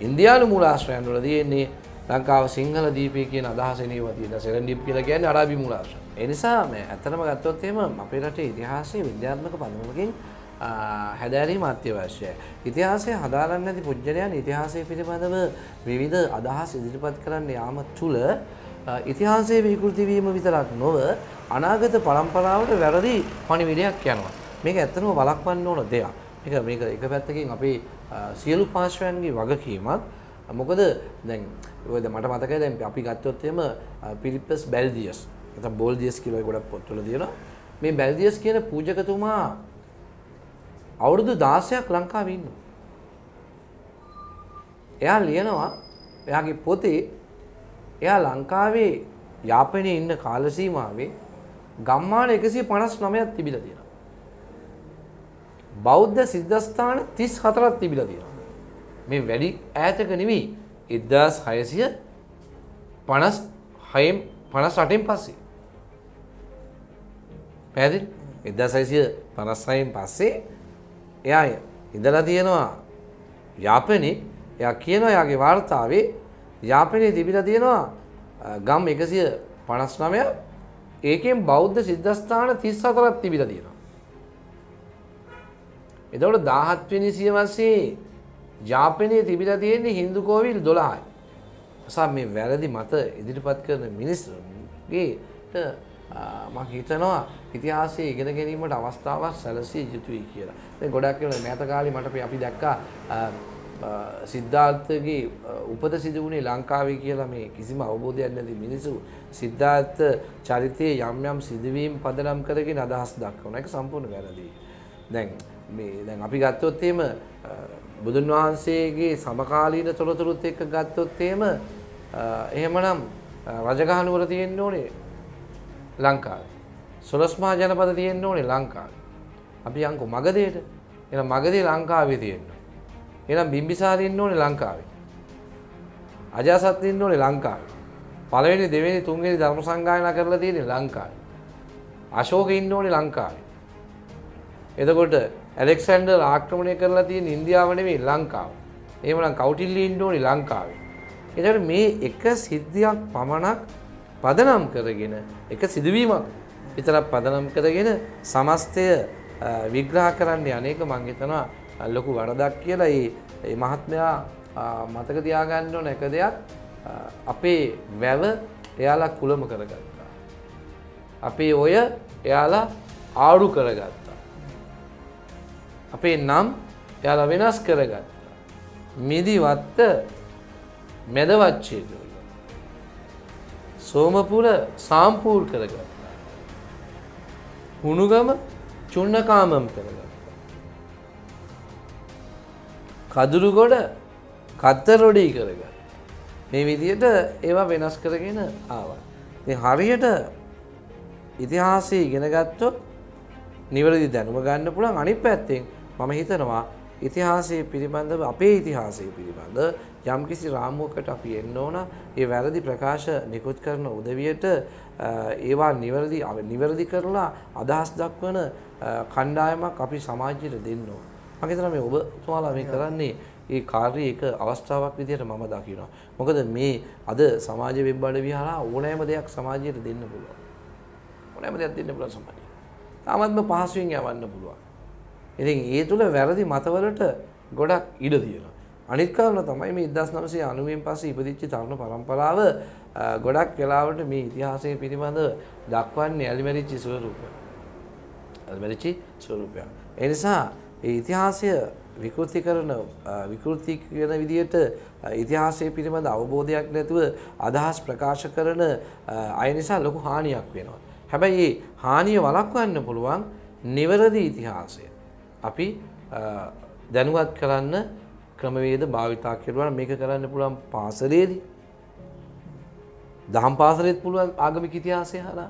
ඉන්දියානු මූලාශ්‍රයන් වල තියෙන්නේ ලංකාව සිංහල දීපේ කියන අදහස එනවා තියෙන සෙරන්ඩීප් කියලා කියන්නේ අරාබි මූලාශ්‍රය. ඒ නිසා මේ ඇත්තටම ගත්තොත් එහෙම අපේ රටේ ඉතිහාසයේ විද්‍යාත්මක පදනමකින් හැදෑරීම අත්‍යවශ්‍යයි. ඉතිහාසය හදාරන්න නැති පුජ්‍යලයන් ඉතිහාසය පිළිබඳව විවිධ අදහස් ඉදිරිපත් කරන්න යාම තුළ ඉතිහාසයේ විකෘති වීම විතරක් නොව අනාගත පරම්පරාවට වැරදි පණිවිඩයක් යනවා. මේක ඇත්තටම වළක්වන්න ඕන දෙයක්. මේක එක පැත්තකින් අපේ සියලු පාර්ශ්වයන්ගේ වගකීමක්. මොකද දැන් ඔයද මට මතකයි දැන් අපි ගත්තොත් එහෙම පිලිපස් බැල්දියස් නැත්නම් බෝල්දියස් කියලා ගොඩක් පොත්වල තියෙනවා. මේ බැල්දියස් කියන පූජකතුමා අවුරුදු 16ක් ලංකාවේ ඉන්නවා. එයා ලියනවා එයාගේ පොතේ එයා ලංකාවේ යාපනයේ ඉන්න කාල සීමාවේ ගම්මාන 159ක් තිබිලා තියෙනවා. බෞද්ධ සිද්ධාස්ථාන 34ක් තිබිලා තියෙනවා. මේ වැඩි ඈතක නෙවෙයි 1658න් පස්සේ. පැහැදිලි? 1656න් පස්සේ එයා ඉඳලා තියෙනවා යාපනයේ. එයා කියනවා එයාගේ වාර්තාවේ යාපනයේ තිබිලා තියෙනවා ගම් 159ක්. ඒකෙන් බෞද්ධ සිද්ධාස්ථාන 34ක් තිබිලා තියෙනවා. එතකොට 17 වෙනි සියවසේ යාපනයේ තිබිලා තියෙන්නේ හින්දු කෝවිල් 12යි. අසා මේ වැරදි මත ඉදිරිපත් කරන මිනිස්සුන්ගේ මම හිතනවා ඉතිහාසය ඉගෙන ගැනීමට අවස්ථාවක් සැලසිය යුතුයි කියලා. දැන් ගොඩක් වෙලාවට මෑත කාලේ මට අපි දැක්කා සිද්ධාර්ථගේ උපත සිදු වුණේ ලංකාවේ කියලා මේ කිසිම අවබෝධයක් නැති මිනිස්සු සිද්ධාර්ථ චරිතයේ යම් යම් සිදුවීම් පදනම් කරගෙන අදහස් දක්වන එක සම්පූර්ණ වැරදි. දැන් අපි ගත්තොත් එහෙම බුදුන් වහන්සේගේ සමකාලීන තොරතුරුත් එක්ක ගත්තොත් එහෙමනම් රජගහ නුවර තියෙන්න ඕනේ ලංකාවේ. සොළොස්මහා ජනපද තියෙන්න ඕනේ ලංකාවේ. අපි යන්කෝ මගධයට. එහෙනම් මගධේ ලංකාවේ තියෙන්න. එහෙනම් බිම්බිසාර ඉන්න ඕනේ ලංකාවේ. අජාසත් ඉන්න ඕනේ ලංකාවේ. පළවෙනි දෙවෙනි තුන්වෙනි ධර්ම සංගායනා කරලා තියෙන්නේ ලංකාවේ. අශෝක ඉන්න ඕනේ ලංකාවේ. එතකොට ඇලෙක්සැන්ඩර් ආක්‍රමණය කරලා තියෙන ඉන්දියාව නෙවෙයි ලංකාව. එහෙමනම් කෞටිල්‍ය ඉන්න ඕනේ ලංකාවේ. එතකොට මේ එක සිද්ධියක් පමණක් පදනම් කරගෙන එක සිදුවීමක් විතරක් පදනම් කරගෙන සමස්තය විග්‍රහ කරන්න අනේක මම හිතනවා ලොකු වරදක් කියලා. මේ මහත්මයා මතක තියාගන්න ඕන එක දෙයක් අපේ වැව එයාලා කුලම කරගත්තා. අපේ ඔය එයාලා ආඩු කරගත්තා. අපේ නම් එයාලා වෙනස් කරගත්තා. මිදිවත්ත මෙදවච්චේ සෝමපුර සාම්පූර් කරගත්තා. හුණුගම චුන්නකාමම් කරගත්තා. කදුරුගොඩ කත්තරොඩි කරගත්තා. මේ විදිහට ඒවා වෙනස් කරගෙන ආවා. ඉතින් හරියට ඉතිහාසය ඉගෙන ගත්තොත් නිවැරදි දැනුම ගන්න පුළුවන්. අනිත් පැත්තෙන් මම හිතනවා ඉතිහාසය පිළිබඳව අපේ ඉතිහාසය පිළිබඳ යම්කිසි රාමුවකට අපි එන්න ඕන. ඒ වැරදි ප්‍රකාශ නිකුත් කරන උදවියට ඒවා නිවැරදි කරලා අදහස් දක්වන කණ්ඩායමක් අපි සමාජයට දෙන්න ඕන. මම හිතනවා මේ ඔබතුමාලා මේ කරන්නේ ඒ කාර්යය එක අවස්ථාවක් විදිහට මම දකිනවා. මොකද මේ අද සමාජ වෙබ් අඩවි හරහා ඕනෑම දෙයක් සමාජයට දෙන්න පුළුවන්. ඕනෑම දෙයක් දෙන්න පුළුවන් සමාජයට. තාමත්ම පහසුවෙන් යවන්න පුළුවන්. ඉතින් ඒ තුල වැරදි මතවලට ගොඩක් ඉඩ තියෙනවා. අනිත් කාරණා තමයි මේ 1990න් පස්සේ ඉපදිච්ච තරුණ පරම්පරාව ගොඩක් වෙලාවට මේ ඉතිහාසය පිළිබඳව දක්වන්නේ ඇලිමැරිච්ච ස්වරූපය. ඒ නිසා ඒ ඉතිහාසය විකෘති කරන විදියට ඉතිහාසය පිළිබඳ අවබෝධයක් නැතුව අදහස් ප්‍රකාශ කරන අය නිසා ලොකු හානියක් වෙනවා. හැබැයි මේ හානිය වළක්වන්න පුළුවන් නිවැරදි ඉතිහාසය අපි දැනුවත් කරන්න ක්‍රමවේද භාවිතා කරනවා. මේක කරන්න පුළුවන් පාසලේදී. දහම් පාසලෙත් පුළුවන් ආගමික ඉතිහාසය හරහා.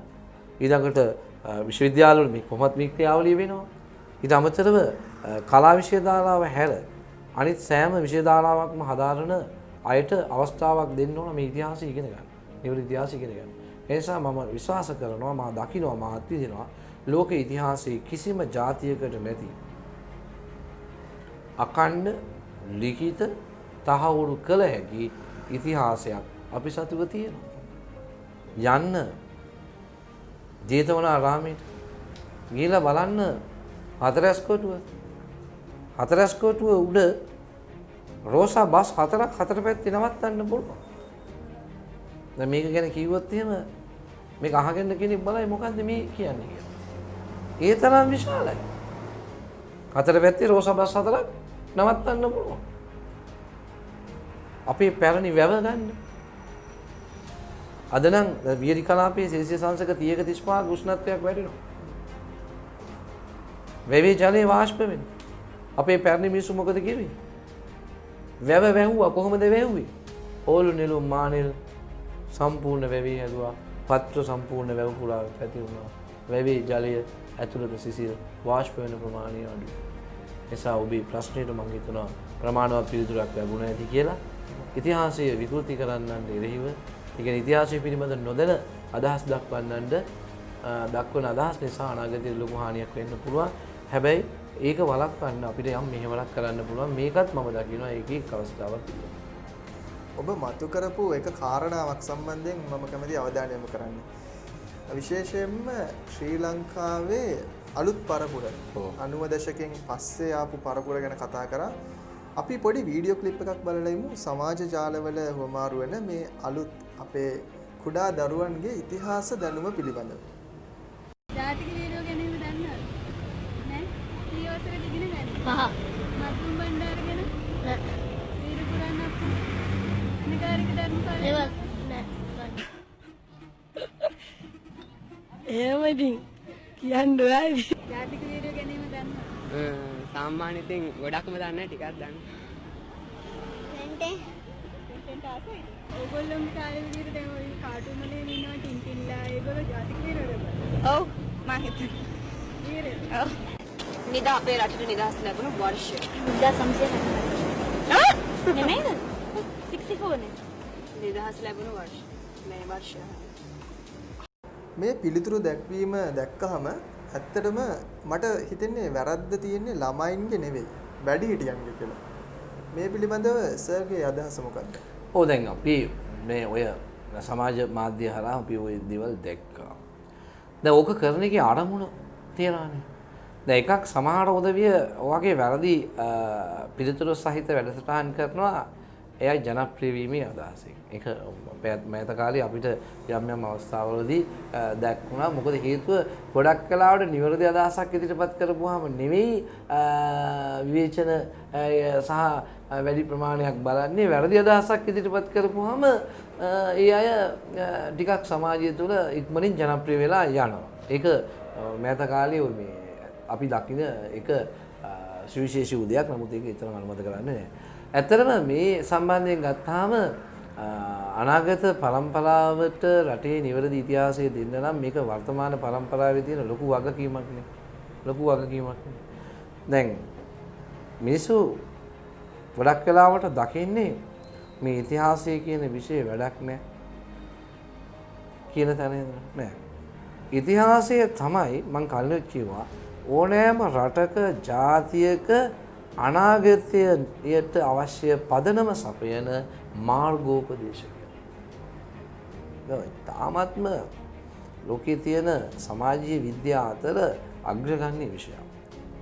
ඊළඟට විශ්වවිද්‍යාලවල මේ කොහොමත් මේ ක්‍රියාවලිය වෙනවා. ඊට අමතරව කලා විෂය දාලාව හැර අනිත් සෑම විෂය දාලාවක්ම හදාරන අයට අවස්ථාවක් දෙන්න ඕන මේ ඉතිහාසය ඉගෙන ගන්න. නිවැරදි ඉතිහාසය ඉගෙන ගන්න. ඒ නිසා මම විශ්වාස කරනවා, මම දකිනවා, මම අත්විඳිනවා ලෝක ඉතිහාසයේ කිසිම ජාතියකට නැති අකණ්ඩ ලිඛිත තහවුරු කළ හැකි ඉතිහාසයක් අපි සතුව තියෙනවා. යන්න ජේතවනාරාමයට ගිහිල්ලා බලන්න හතරැස්කොටුව උඩ රෝසා බස් හතර පැත්තේ නවත්තන්න පුළුවන්. දැන් මේක ගැන කිව්වොත් එහෙම මේක අහගෙන කෙනෙක් බලයි මොකද්ද මේ කියන්නේ කියලා. ඒ තරම් විශාලයි. හතර පැත්තේ රෝසා බස් හතරක් නවත්තන්න පුළුවන්. අපේ පැරණි වැව ගන්න. අද නම් වියලි කලාපයේ සෙල්සියස් අංශක 30ක 35ක උෂ්ණත්වයක් වැඩිනවා. වැවේ ජලයේ වාෂ්ප වෙනවා. අපේ පැරණි මිනිස්සු මොකද කිව්වේ? වැව වැහුවා. කොහොමද වැහුවේ? ඕලු නෙළුම් මානෙල් සම්පූර්ණ වැවේ හැදුවා. පත්‍ර සම්පූර්ණ වැව පුරා පැතිරුණා. වැවේ ජලය ඇතුළත සිසිල් වාෂ්ප වෙන ප්‍රමාණය අඩුයි. නිසා ඔබේ ප්‍රශ්නෙට මම හිතනවා ප්‍රමාණවත් පිළිතුරක් ලැබුණා ඇති කියලා. ඉතිහාසය විකෘති කරන්නන්ට එරෙහිව, ඒ කියන්නේ ඉතිහාසය පිළිබඳ නොදැන අදහස් දක්වන අදහස් නිසා අනාගතයේ ලොකු හානියක් වෙන්න පුළුවන්. හැබැයි ඒක වළක්වන්න අපිට යම් මෙහෙවරක් කරන්න පුළුවන්. මේකත් මම දකිනවා ඒකේ අවස්ථාවක් තිබෙනවා. ඔබ මතු කරපු එක කාරණාවක් සම්බන්ධයෙන් මම කැමති අවධානය යොමු කරන්න. විශේෂයෙන්ම ශ්‍රී ලංකාවේ අලුත් පරපුර 90 දශකයෙන් පස්සේ ආපු පරපුර ගැන කතා කරා. අපි පොඩි වීඩියෝ ක්ලිප් එකක් බලලා ඉමු. සමාජ ජාලවල හුවමාරු වෙන මේ අලුත් අපේ කුඩා දරුවන්ගේ ඉතිහාස දැනුම පිළිබඳව. පහ. මතුම් බණ්ඩාරගෙන නෑ. වීර පුරාණක් අනිකාරික ධර්මපාල ඒවත් නෑ. එහෙම ඉතින් කියන්න බෑ. ජාතික වීරයෝ ගැනීම දන්නවා. සාමාන්‍ය ඉතින් ගොඩක්ම දන්නේ ටිකක් දන්නේ. කන්ටෙන්ට් ආසයිද? ඕගොල්ලෝගේ කාලේ විදිහට දැන් ඔය කාටුන් වල ඉන්නවා ටින්ටින්ලා ඒගොල්ලෝ ජාතික වීරයෝද? ඔව් මම හිතුවා. වීරයෝ. ඔව්. නිදා අපේ රටට නිදහස් ලැබුණු වර්ෂය 1960. නෙමෙයිද? 64 නේ. නිදහස් ලැබුණු වර්ෂය මේ වර්ෂය මේ පිළිතුරු දැක්වීම දැක්කහම ඇත්තටම මට හිතෙන්නේ වැරද්ද තියෙන්නේ ළමයින්ගේ නෙවෙයි වැඩිහිටියන්ගේ කියලා. මේ පිළිබඳව සර්ගේ අදහස මොකක්ද? ඔව් දැන් අපි මේ ඔය සමාජ මාධ්‍ය හරහා අපි ওই දේවල් දැක්කා. දැන් ඕක කරන එකේ අරමුණ තියනවානේ. දැන් එකක් සමහර උදවිය ඔයගේ වැරදි පිළිතුරු සහිත වැඩසටහන් කරනවා එයයි ජනප්‍රිය වීමේ අදහසින්. ඒක මෑත කාලේ අපිට යම් යම් අවස්ථාවලදී දැක්ුණා. මොකද හේතුව ගොඩක් කලාවට නිවැරදි අදහසක් ඉදිරිපත් කරපුවාම නෙවෙයි විවේචන සහ වැඩි ප්‍රමාණයක් බලන්නේ වැරදි අදහසක් ඉදිරිපත් කරපුවාම ඒ අය ටිකක් සමාජය තුළ ඉක්මනින් ජනප්‍රිය වෙලා යනවා. ඒක මෑත කාලේ මේ අපි දකින එක සුවිශේෂී උදයක්. නමුත් ඒක එතරම් අනුමත කරන්නේ නැහැ. ඇත්තටම මේ සම්බන්ධයෙන් ගත්තාම අනාගත පරම්පරාවට රටේ නිවැරදි ඉතිහාසය දෙන්න නම් මේක වර්තමාන පරම්පරාවේ තියෙන ලොකු වගකීමක් නේ. ලොකු වගකීමක් නේ. දැන් මිනිස්සු ගොඩක් වෙලාවට දකින්නේ මේ ඉතිහාසය කියන විෂය වැඩක් නැහැ කියන තැන නෑ. ඉතිහාසය තමයි මම කලින් කිව්වා ඕනෑම රටක ජාතියක අනාගතයට අවශ්‍ය පදනම සපයන මාර්ගෝපදේශකය. තාමත්ම ලෝකයේ තියෙන සමාජීය විද්‍යාව අතර අග්‍රගණ්‍ය විෂයක්.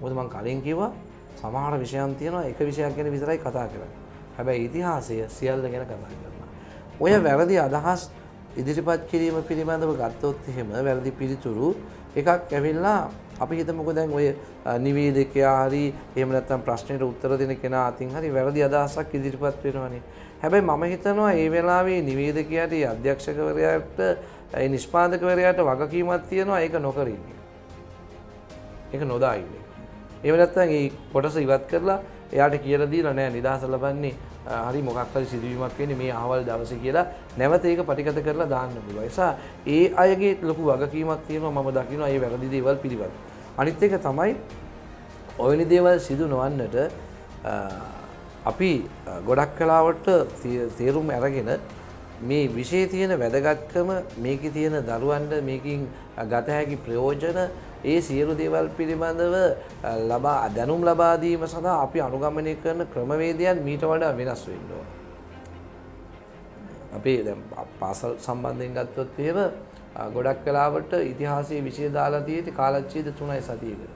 මොකද මම කලින් කිව්වා සමහර විෂයන් තියෙනවා එක විෂයක් ගැන විතරයි කතා කරන්නේ. හැබැයි ඉතිහාසය සියල්ල ගැන කතා කරනවා. ඔය වැරදි අදහස් ඉදිරිපත් කිරීම පිළිබඳව ගත්තොත් එහෙම වැරදි පිළිතුරු එකක් ඇවිල්ලා අපි හිතමුකෝ දැන් ඔය නිවේදකයා හරි එහෙම නැත්නම් ප්‍රශ්නෙට උත්තර දෙන කෙනා අතින් හරි වැරදි අදහසක් ඉදිරිපත් වෙනවනේ. හැබැයි මම හිතනවා මේ වෙලාවේ නිවේදකයාට අධ්‍යක්ෂකවරයාට ඒ නිෂ්පාදකවරයාට වගකීමක් තියෙනවා ඒක නොකර ඉන්නේ. ඒක නොදා ඉන්නේ. එහෙම නැත්නම් මේ කොටස ඉවත් කරලා එයාට කියලා දීලා නෑ නිදහස ලබන්නේ හරි මොකක් හරි සිදුවීමක් වෙන්නේ මේ අහවල් දවසේ කියලා නැවත ඒක පටිගත කරලා දාන්න පුළුවන්. ඒ නිසා ඒ අයගේ ලොකු වගකීමක් තියෙනවා මම දකිනවා මේ වැරදි දේවල් පිළිබඳ. අනිත් එක තමයි ඔයනි දේවල් සිදු නොවන්නට අපි ගොඩක් කලාවට තේරුම් අරගෙන මේ විෂයේ තියෙන වැදගත්කම මේකේ තියෙන දරුවන්ට මේකින් ගත හැකි ප්‍රයෝජන ඒ සියලු දේවල් පිළිබඳව දැනුම් ලබා දීම සඳහා අපි අනුගමනය කරන ක්‍රමවේදයන් මීට වඩා වෙනස් වෙන්න ඕන. අපි දැන් පාසල් සම්බන්ධයෙන් ගත්තොත් එහෙම ගොඩක් කලාවට ඉතිහාසයේ විෂය දාලා තියෙති කාලච්ඡේද 3යි සතියකට.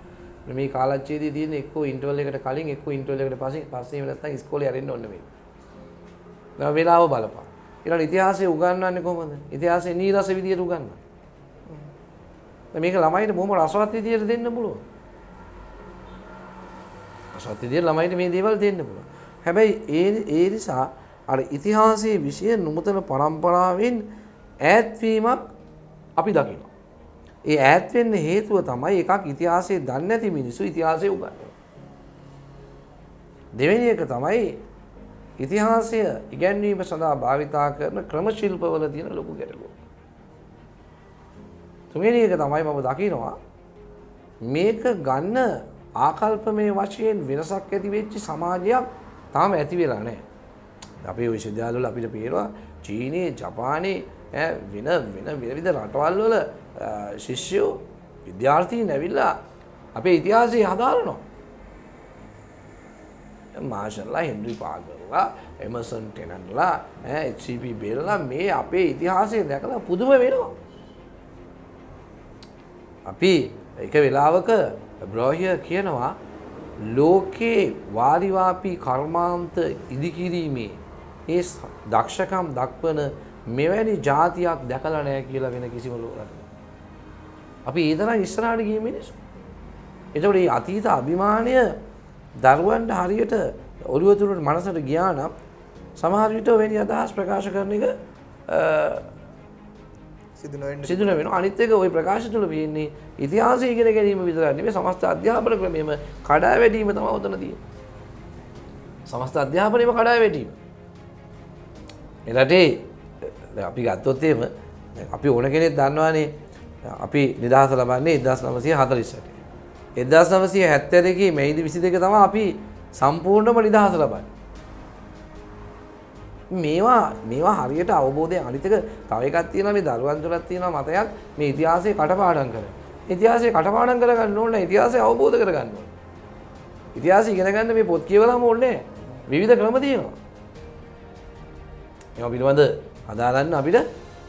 මේ කාලච්ඡේදයේ තියෙන එක්කෝ ඉන්ටර්වල් එකට කලින් එක්කෝ ඉන්ටර්වල් එකට පස්සේ නැත්නම් ඉස්කෝලේ යරින්න ඕනේ මේ. දැන් වේලාව බලපන්. ඊළඟ ඉතිහාසය උගන්වන්නේ කොහොමද? ඉතිහාසය නීරස විදියට උගන්වනවා. මේක ළමයිට බොහොම රසවත් විදියට දෙන්න පුළුවන්. රසවත් විදියට ළමයිට මේ දේවල් දෙන්න පුළුවන්. හැබැයි ඒ නිසා අර ඉතිහාසයේ විෂය නූතන පරම්පරාවෙන් ඈත්වීමක් අපි දකිනවා. ඒ ඈත් වෙන්න හේතුව තමයි එකක් ඉතිහාසයේ දන්නේ නැති මිනිස්සු ඉතිහාසය උගන්වනවා. දෙවෙනි එක තමයි ඉතිහාසය ඉගැන්වීම සඳහා භාවිතා කරන ක්‍රම ශිල්පවල තියෙන ලොකු ගැටලුව. තුන්වෙනි එක තමයි මම දකිනවා මේක ගන්න ආකල්පමය වශයෙන් වෙනසක් ඇති වෙච්ච සමාජයක් තාම ඇති වෙලා නැහැ. අපේ විශ්වවිද්‍යාලවල අපිට පේනවා චීනයේ, ජපානයේ වෙන විවිධ රටවල් වල ශිෂ්‍යයෝ විද්‍යාර්ථීන් ඇවිල්ලා අපේ ඉතිහාසය හදාරනවා. මාෂල්ලා, හෙන්රි පාගර්ලා, එමර්සන් ටෙනන්ලා, එච්.සී.පී. බෙල්ලා මේ අපේ ඉතිහාසය දැකලා පුදුම වෙනවා. අපි එක වෙලාවක බ්‍රෝහිය කියනවා ලෝකේ වාරිවාපී කර්මාන්ත ඉදිකිරීමේ ඒ දක්ෂකම් දක්වන මෙවැනි ජාතියක් දැකලා නැහැ කියලා වෙන කිසිම ලෝකයක්. අපි ඒ තරම් ඉස්සරහට ගිය මිනිස්සු. ඒතකොට මේ අතීත අභිමානය දරුවන්ට හරියට ඔළුව තුලට මනසට ගියා නම් සමහර විට වෙනි අදහස් ප්‍රකාශ කරන එක සිදු නොවෙනවා. අනිත් එක ওই ප්‍රකාශ තුල වෙන්නේ ඉතිහාසය ඉගෙන ගැනීම විතරක් නෙමෙයි සමස්ත අධ්‍යාපන ක්‍රමයේම කඩා වැටීම තමයි උතන තියෙන්නේ. සමස්ත අධ්‍යාපනයේම කඩා වැටීම. එරටේ අපි ගත්තොත් එහෙම අපි ඕන කෙනෙක් දන්නවානේ අපි නිදහස ලබන්නේ 1948. 1972 මැයිද 22 තමයි අපි සම්පූර්ණම නිදහස ලබන්නේ. මේවා හරියට අවබෝධය අනිත් එක තව එකක් තියෙනවා මේ දරුවන් තුලක් තියෙනවා මතයක් මේ ඉතිහාසයේ කටපාඩම් කරන. ඉතිහාසයේ කටපාඩම් කරගන්න ඕනේ ඉතිහාසය අවබෝධ කරගන්න ඕනේ. ඉතිහාසය ඉගෙන ගන්න මේ පොත් කියවලාම ඕනේ විවිධ ක්‍රම තියෙනවා. ඒවා පිළිබඳ අදාළන්න අපිට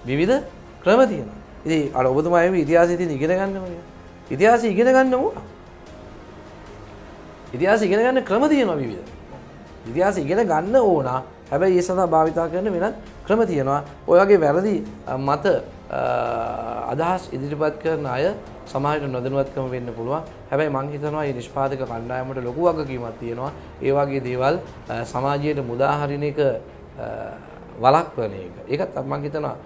විවිධ ක්‍රම තියෙනවා. ඉතින් අර ඔබතුමාගේ ඉතිහාසයේ තියෙන ඉගෙන ගන්න ඕනේ. ඉතිහාසය ඉගෙන ගන්න ඕන. ඉතිහාසය ඉගෙන ගන්න ක්‍රම තියෙනවා විවිධ. ඉතිහාසය ඉගෙන ගන්න ඕන. හැබැයි ඒ සඳහා භාවිතා කරන වෙනත් ක්‍රම තියෙනවා. ඔය වගේ වැරදි මත අදහස් ඉදිරිපත් කරන අය සමාජයට නොදැනුවත්කම වෙන්න පුළුවන්. හැබැයි මම හිතනවා මේ නිෂ්පාදක කණ්ඩායමට ලොකු වගකීමක් තියෙනවා. ඒ වගේ දේවල් සමාජයට මුදා හරින එක වළක්වන එක. ඒකත් මම හිතනවා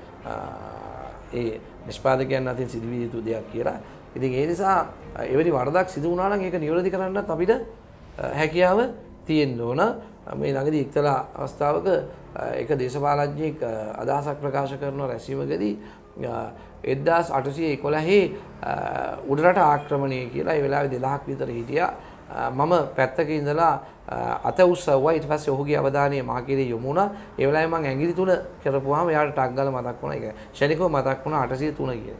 ඒ නිෂ්පාදකයන් අතින් සිදුවිය යුතු දෙයක් කියලා. ඉතින් ඒ නිසා එවැනි වරදක් සිදු වුණා නම් ඒක නිවැරදි කරන්නත් අපිට හැකියාව තියෙන්න ඕන. මේ ළඟදී එක්තරා අවස්ථාවක එක දේශපාලඥයෙක් අදහසක් ප්‍රකාශ කරන රැස්වීමකදී 1811 උඩරට ආක්‍රමණය කියලා ඒ වෙලාවේ 2000ක් විතර හිටියා. මම පැත්තක ඉඳලා අත උස්සවුවා. ඊට පස්සේ ඔහුගේ අවධානය මා කෙරේ යොමු වුණා. ඒ වෙලාවේ මම ඇඟිලි තුන කරපුවාම එයාට ටක් ගාලා මතක් වුණා. ඒක ශනිකව මතක් වුණා 803 කියන.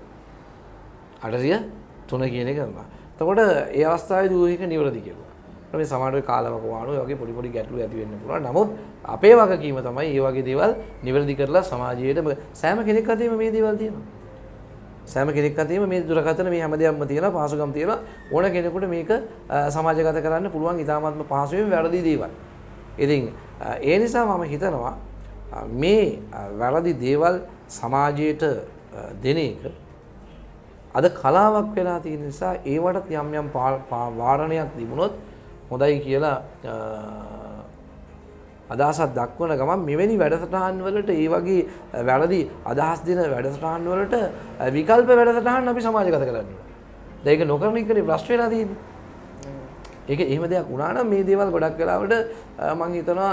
803 කියන එක තමයි. එතකොට ඒ අවස්ථාවේදී ඌ එක නිවැරදි කියලා. මේ සමාජයේ කාලවක වාණු වගේ පොඩි ගැටලු ඇති වෙන්න පුළුවන්. නමුත් අපේ වගකීම තමයි මේ වගේ දේවල් නිවැරදි කරලා සමාජයට සෑම කෙනෙක් අතේම මේ දේවල් තියෙනවා. සෑම කෙනෙක් අතේම මේ දුරකථන මේ හැමදේම තියෙනවා, පහසුකම් තියෙනවා. ඕන කෙනෙකුට මේක සමාජගත කරන්න පුළුවන් ඉතාමත්ම පහසුවෙන් වැරදි දේවල්. ඉතින් ඒ නිසා මම හිතනවා මේ වැරදි දේවල් සමාජයට දෙන එක අද කලාවක් වෙලා තියෙන නිසා ඒවට යම් වාරණයක් තිබුණොත් හොඳයි කියලා අදහසක් දක්වන ගමන් මෙවැනි වැඩසටහන් වලට ඒ වගේ වැරදි අදහස් දෙන වැඩසටහන් වලට විකල්ප වැඩසටහන් අපි සමාජගත කරන්න ඕනේ. දැන් ඒක නොකරන එකනේ ප්‍රශ්න වෙලා තියෙන්නේ. ඒක එහෙම දෙයක් වුණා නම් මේ දේවල් ගොඩක් වෙලාවට මම හිතනවා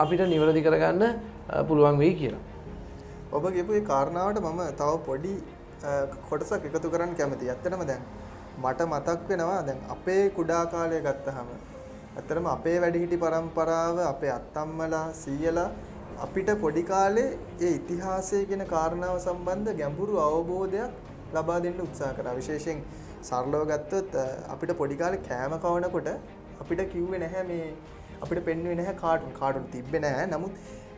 අපිට නිවැරදි කරගන්න පුළුවන් වෙයි කියලා. ඔබ කියපු ඒ කාරණාවට මම තව පොඩි කොටසක් එකතු කරන්න කැමතියි. ඇත්තටම දැන් මට මතක් වෙනවා දැන් අපේ කුඩා කාලය ගත්තහම ඇත්තටම අපේ වැඩිහිටි පරම්පරාව අපේ අත්තම්මලා සීයලා අපිට පොඩි කාලේ ඒ ඉතිහාසය කියන කාරණාව සම්බන්ධ ගැඹුරු අවබෝධයක් ලබා දෙන්න උත්සාහ කරා. විශේෂයෙන් සරලව ගත්තොත් අපිට පොඩි කාලේ කෑම කවනකොට අපිට කිව්වේ නැහැ මේ අපිට පෙන්වුවේ නැහැ කාටුන් තිබ්බේ නැහැ. නමුත්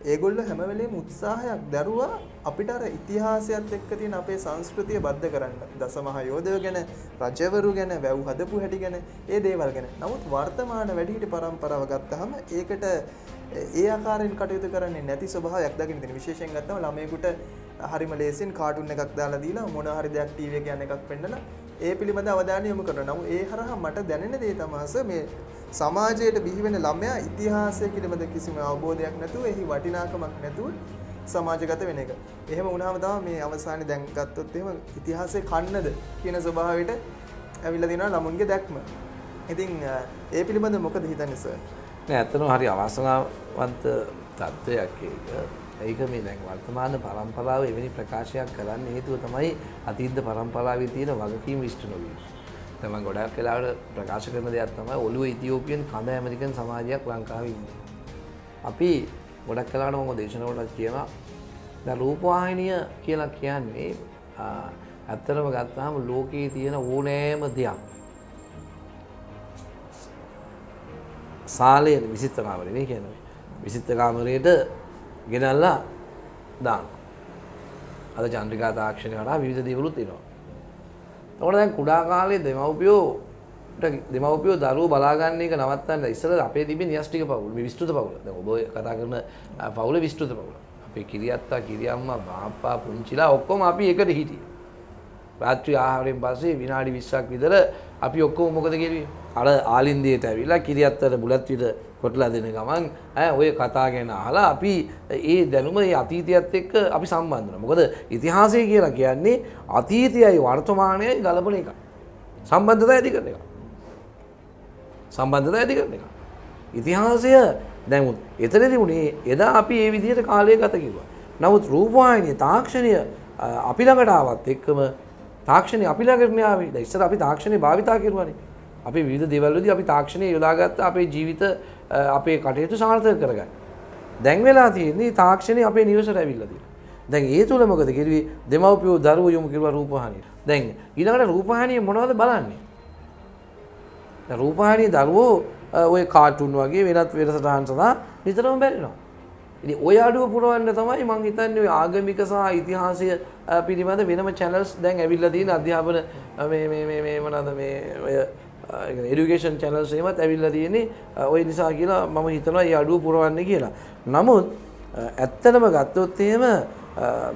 ඒගොල්ලෝ හැම වෙලේම උත්සාහයක් දරුවා අපිට අර ඉතිහාසයත් එක්ක තියෙන අපේ සංස්කෘතිය බද්ධ කරන්න. දසමහා යෝධයෝ ගැන, රජවරු ගැන, වැව් හදපු හැටි ගැන, ඒ දේවල් ගැන. නමුත් වර්තමාන වැඩිහිටි පරම්පරාව ගත්තහම ඒකට ඒ ආකාරයෙන් කටයුතු කරන්නේ නැති ස්වභාවයක් දකින්න තියෙනවා. විශේෂයෙන් ගත්තම ළමයෙකුට හරිම ලේසියෙන් කාටුන් එකක් දාලා දීලා මොන හරි දෙයක් ටීවී එකේ යන එකක් පෙන්නලා ඒ පිළිබඳ අවධානය යොමු කරනවා. නමුත් ඒ හරහා මට දැනෙන දේ තමයි මේ සමාජයට බිහි වෙන ළමයා ඉතිහාසය පිළිබඳ කිසිම අවබෝධයක් නැතුව එහි වටිනාකමක් නැතුව සමාජගත වෙන එක. එහෙම වුණාම තමයි මේ අවසානයේ දැන් ගත්තොත් එහෙම ඉතිහාසය කන්නද කියන ස්වභාවයට ඇවිල්ලා දිනවා ළමුන්ගේ දැක්ම. ඉතින් ඒ පිළිබඳ මොකද හිතන්නේ සර්? නෑ ඇත්තටම හරි අවාසනාවන්ත තත්ත්වයක් ඒක. ඒක මේ දැන් වර්තමාන පරම්පරාව එවැනි ප්‍රකාශයක් කරන්න හේතුව තමයි අතීත පරම්පරාවේ තියෙන වගකීම් ඉෂ්ට නොවීම. දැන් මම ගොඩක් වෙලාවට ප්‍රකාශ කරන දෙයක් තමයි ඔළුව ඉතියෝපියන් කඳ ඇමරිකන් සමාජයක් ලංකාවේ ඉන්නේ. අපි ගොඩක් වෙලාවට මම දේශනාවලට කියනවා දැන් රූපවාහිනිය කියලා කියන්නේ ඇත්තටම ගත්තාම ලෝකයේ තියෙන ඕනෑම දෙයක් සාලේ විසිත කාමරේ නේ කියන්නේ. විසිත කාමරේට ගෙනල්ලා දාන්න. අද චන්ද්‍රිකා තාක්ෂණය වඩා විවිධ දේවලුත් එනවා. එතකොට දැන් කුඩා කාලේ දෙමව්පියෝ දරුවෝ බලා ගන්න එක නවත්තන්න ඉස්සෙල්ලා අපේ තිබෙන න්‍යෂ්ටික පවුල මේ විස්තృత පවුල. දැන් ඔබ කතා කරන පවුල විස්තృత පවුල. අපේ කිරියත්තා, කිරියම්මා, බාප්පා, පුංචිලා ඔක්කොම අපි එකට හිටියේ. රාත්‍රී ආහාරයෙන් පස්සේ විනාඩි 20ක් විතර අපි ඔක්කොම මොකද කෙරුවේ? අර ආලින්දියට ඇවිල්ලා කිරියත්තර බුලත් විතර කොටලා දෙන ගමන් ඔය කතා ගැන අහලා අපි ඒ දැනුම ඒ අතීතයත් එක්ක අපි සම්බන්ධ වෙනවා. මොකද ඉතිහාසය කියලා කියන්නේ අතීතයයි වර්තමානයයි ගලපන එක. සම්බන්ධතාවය ඇති කරන එක. සම්බන්ධතාවය ඇති කරන එක. ඉතිහාසය දැන් එතනදී උනේ එදා අපි මේ විදිහට කාලය ගත කිව්වා. නමුත් රූපවාහිනිය තාක්ෂණය අපි ළඟට ආවත් එක්කම තාක්ෂණය අපි ළඟට ආවේ. දැන් ඉස්සර අපි තාක්ෂණය භාවිතා කරුවානේ. අපි විවිධ දේවල් වලදී අපි තාක්ෂණය යොදාගත්ත අපේ ජීවිත අපේ කටයුතු සාර්ථක කරගන්න. දැන් වෙලා තියෙන්නේ තාක්ෂණය අපේ නිවසට ඇවිල්ලා තියෙනවා. දැන් ඒ තුල මොකද කිරුවේ? දෙමව්පියෝ දරුවෝ යොමු කරුවා රූපවාහිනිය. දැන් ඊළඟට රූපවාහිනිය මොනවද බලන්නේ? දැන් රූපවාහිනිය දරුවෝ ඔය කාටුන් වගේ වෙනත් වෙනසටහන් සඳහා නිතරම බැලෙනවා. ඉතින් ඔය අඩුව පුරවන්න තමයි මම හිතන්නේ ඔය ආගමික සහ ඉතිහාසය පිළිබඳ වෙනම channels දැන් ඇවිල්ලා තියෙන අධ්‍යාපන මේ මොනවාද මේ ඔය එඩියුකේෂන් channels එහෙමත් ඇවිල්ලා තියෙන්නේ ඔය නිසා කියලා මම හිතනවා මේ අඩුව පුරවන්නේ කියලා. නමුත් ඇත්තටම ගත්තොත් එහෙම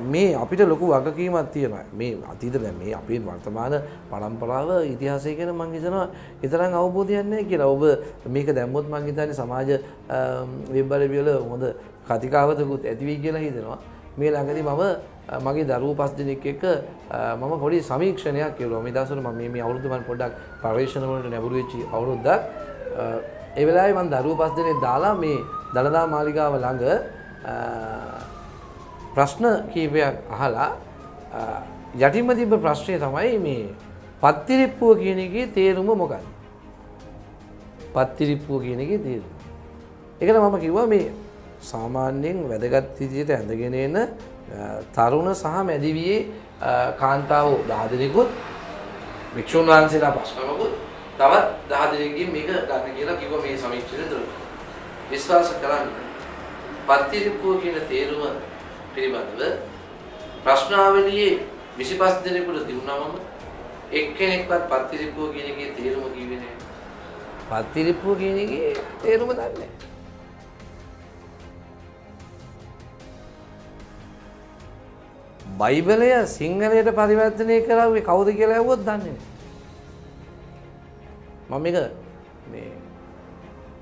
මේ අපිට ලොකු වගකීමක් තියෙනවා. මේ අතීත දැන් මේ අපේ වර්තමාන පරම්පරාව ඉතිහාසය ගැන මම හිතනවා ඊතරම් අවබෝධයක් නැහැ කියලා. ඔබ මේක දැම්මොත් මම හිතන්නේ සමාජ වෙබ් වල හොඳ කතිකාවතකුත් ඇති වෙයි කියලා හිතනවා. මේ ළඟදී මම මගේ දරුවෝ 5 දෙනෙක් එක්ක මම පොඩි සමීක්ෂණයක් කෙරුවා. මේ දවස්වල මම මේ අවුරුද්ද මම පොඩ්ඩක් පරිශ්‍රණ වලට නැඹුරු වෙච්ච අවුරුද්දක්. ඒ වෙලාවේ මම දරුවෝ 5 දෙනෙක් දාලා මේ දළදා මාලිගාව ළඟ ප්‍රශ්න කීපයක් අහලා යටින්ම තිබ්බ ප්‍රශ්නේ තමයි මේ පත්තිරිප්පුව කියන එකේ තේරුම මොකක්ද? පත්තිරිප්පුව කියන එකේ තේරුම. ඒකට මම කිව්වා මේ සාමාන්‍යයෙන් වැදගත් විදිහට ඇඳගෙන එන තරුණ සහ මැදිවියේ කාන්තාවෝ 10 දෙනෙකුත් වික්ෂුන් වහන්සේලා 5 තවත් 10 දෙනෙක්ගෙන් මේක ගන්න කියලා කිව්වා මේ සමීක්ෂණය තුළ. විශ්වාස කරන්න. පත්තිරිප්පුව කියන තේරුම පිළිබඳව ප්‍රශ්නාවලියේ 25 දෙනෙකුට දුන්නාම එක්කෙනෙක්වත් පත්තිරිප්පුව කියන එකේ තේරුම කිව්වේ නැහැ. පත්තිරිප්පුව කියන එකේ තේරුම දන්නේ නැහැ. බයිබලය සිංහලයට පරිවර්තනය කරාවේ කවුද කියලා ඇහුවොත් දන්නේ නැහැ. මම මේක මේ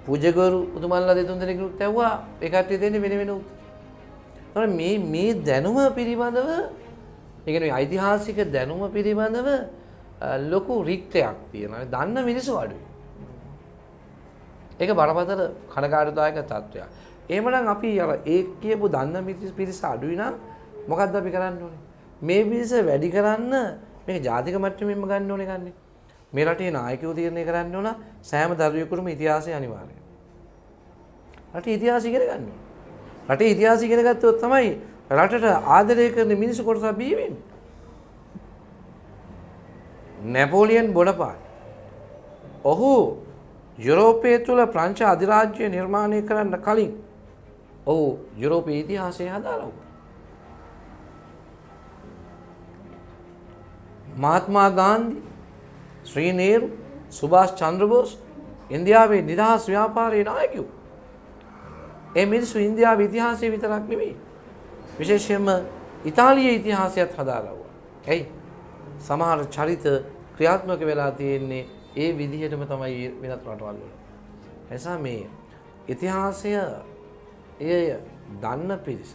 පූජකවරු උතුමන්ලා දෙතුන් දෙනෙකුට ඇහුවා ඒ කට්ටිය දෙන්නේ වෙන වෙන උත්තර. මේ දැනුම පිළිබඳව ඒ කියන්නේ ඓතිහාසික දැනුම පිළිබඳව ලොකු රික්තයක් තියෙනවා. දන්න මිනිස්සු අඩුයි. ඒක බරපතල කනගාටුදායක තත්ත්වයක්. එහෙමනම් අපි අර ඒ කියපු දන්න පිරිස අඩුයි නම් මොකක්ද අපි කරන්න ඕනේ? මේ පිරිස වැඩි කරන්න මේක ජාතික මට්ටමින්ම ගන්න ඕනේ ගන්නේ. මේ රටේ නායකයෝ තීරණය කරන්න ඕන සෑම දරුවෙකුටම ඉතිහාසය අනිවාර්යයි. රටේ ඉතිහාසය ඉගෙන ගන්න ඕනේ. රටේ ඉතිහාසය ඉගෙන ගත්තොත් තමයි රටට ආදරය කරන මිනිස්සු කොටස බිහි වෙන්නේ. නැපෝලියන් බොනපාර්ට් ඔහු යුරෝපයේ තුල ප්‍රංශ අධිරාජ්‍ය නිර්මාණය කරන්න කලින් ඔහු යුරෝපයේ ඉතිහාසය හදාරවුවා. මහත්මා ගාන්ධි, ශ්‍රී නේරු, සුභාෂ් චන්ද්‍ර බෝස් ඉන්දියාවේ නිදහස් ව්‍යාපාරයේ නායකයෝ. ඒ මිනිස්සු ඉන්දියාවේ ඉතිහාසය විතරක් නෙවෙයි විශේෂයෙන්ම ඉතාලියේ ඉතිහාසයත් හදාරවුවා. එයි සමහර චරිත ක්‍රියාත්මක වෙලා තියෙන්නේ ඒ විදිහටම තමයි වෙනත් රටවල් වල. එසා මේ ඉතිහාසය එය දන්න පිරිස,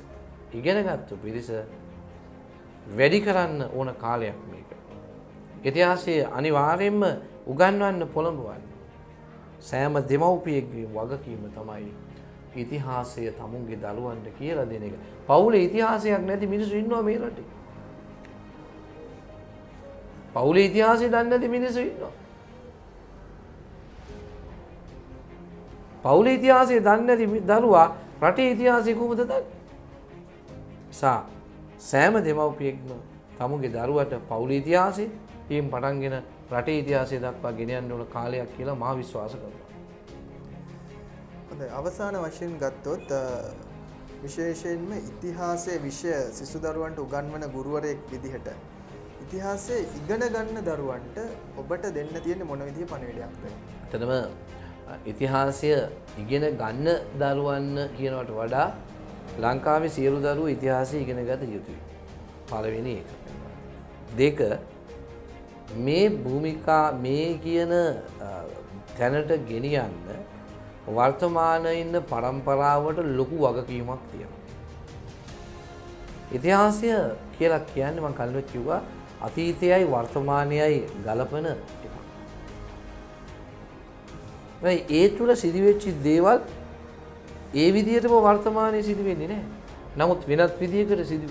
ඉගෙනගත්තු පිරිස වැඩි කරන්න ඕන කාලයක් මේක. ඉතිහාසය අනිවාර්යයෙන්ම උගන්වන්න පොළඹවන්න. සෑම දෙමව්පියෙක්ගේ වගකීම තමයි ඉතිහාසය තමුන්ගේ දරුවන්ට කියලා දෙන එක. පවුලේ ඉතිහාසයක් නැති මිනිස්සු ඉන්නවා මේ රටේ. පවුලේ ඉතිහාසය දන්නේ නැති මිනිස්සු ඉන්නවා. පවුලේ ඉතිහාසය දන්නේ නැති දරුවා රටේ ඉතිහාසය කොහොමද දන්නේ? සෑම දෙමව්පියෙක්ම තමුගේ දරුවට පවුලේ ඉතිහාසය ඊම් පටන්ගෙන රටේ ඉතිහාසය දක්වා ගෙන යන්න ඕන කාලයක් කියලා මා විශ්වාස කරනවා. හොඳයි අවසාන වශයෙන් ගත්තොත් විශේෂයෙන්ම ඉතිහාසයේ විෂය සිසු දරුවන්ට උගන්වන ගුරුවරයෙක් විදිහට ඉතිහාසය ඉගෙන ගන්න දරුවන්ට ඔබට දෙන්න තියෙන මොන විදිහේ පණිවිඩයක්ද? එතනම ඉතිහාසය ඉගෙන ගන්න දරුවන්න කියනවට වඩා ලංකාවේ සියලු දරුවෝ ඉතිහාසය ඉගෙන ගත යුතුයි. පළවෙනි එක. දෙක මේ භූමිකා මේ කියන තැනට ගෙනියන්න වර්තමානයේ ඉන්න පරම්පරාවට ලොකු වගකීමක් තියෙනවා. ඉතිහාසය කියලා කියන්නේ මම කලින් කිව්වා අතීතයයි වර්තමානයයි ගලපන එකක්. ඒ තුල සිදුවෙච්ච දේවල් ඒ විදිහටම වර්තමානයේ සිදු වෙන්නේ නැහැ. නමුත් වෙනත් විදිහකට සිදු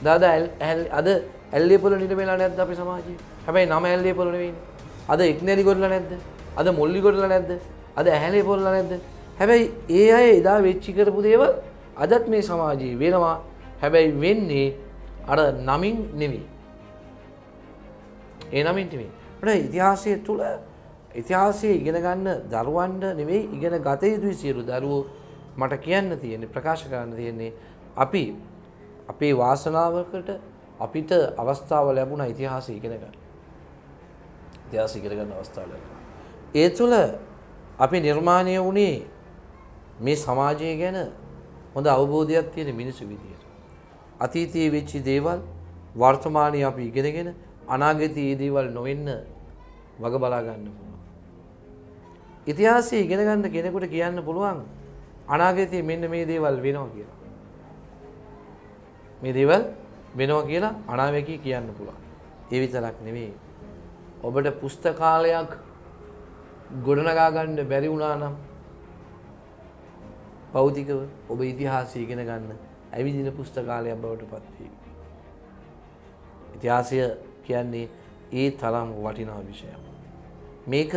වෙනවා. අද ඇල්ලේපොළ නිරමෙලා නැද්ද අපේ සමාජයේ? හැබැයි නම ඇල්ලේපොළ නෙවෙයිනේ. අද එක්නැලි ගොඩලා නැද්ද? අද මොල්ලි ගොඩලා නැද්ද? අද ඇහැලේපොළ නැද්ද? හැබැයි ඒ අය එදා වෙච්චි කරපු දේවල් අදත් මේ සමාජයේ වෙනවා. හැබැයි වෙන්නේ අර නමින් නෙවෙයි. ඒ නමින් නෙවෙයි. අපේ ඉතිහාසයේ තුල ඉතිහාසයේ ඉගෙන ගන්න දරුවන්ට නෙවෙයි ඉගෙන ගත යුතුයි සියලු දරුවෝ. මට කියන්න තියෙන්නේ ප්‍රකාශ කරන්න තියෙන්නේ අපි අපේ වාසනාවකට අපිට අවස්ථාව ලැබුණා ඉතිහාසය ඉගෙන ගන්න. ඉතිහාසය ඉගෙන ගන්න අවස්ථාව ලැබුණා. ඒ තුල අපි නිර්මාණය වුණේ මේ සමාජය ගැන හොඳ අවබෝධයක් තියෙන මිනිස්සු විදියට. අතීතයේ වෙච්ච දේවල් වර්තමානයේ අපි ඉගෙනගෙන අනාගතයේ දේවල් නොවෙන්න වග බලා ගන්න පුළුවන්. ඉතිහාසය ඉගෙන ගන්න කෙනෙකුට කියන්න පුළුවන් අනාගතයේ මෙන්න මේ දේවල් වෙනවා කියලා. මේ දේවල් වෙනවා කියලා අනාවැකී කියන්න පුළුවන්. ඒ විතරක් නෙවෙයි. ඔබට පුස්තකාලයක් ගොඩනගා ගන්න බැරි වුණා නම් භෞතිකව ඔබ ඉතිහාසය ඉගෙන ගන්න ඇවිදින පුස්තකාලයක් බවට පත් වෙයි. ඉතිහාසය කියන්නේ ඒ තරම් වටිනා විෂයක්. මේක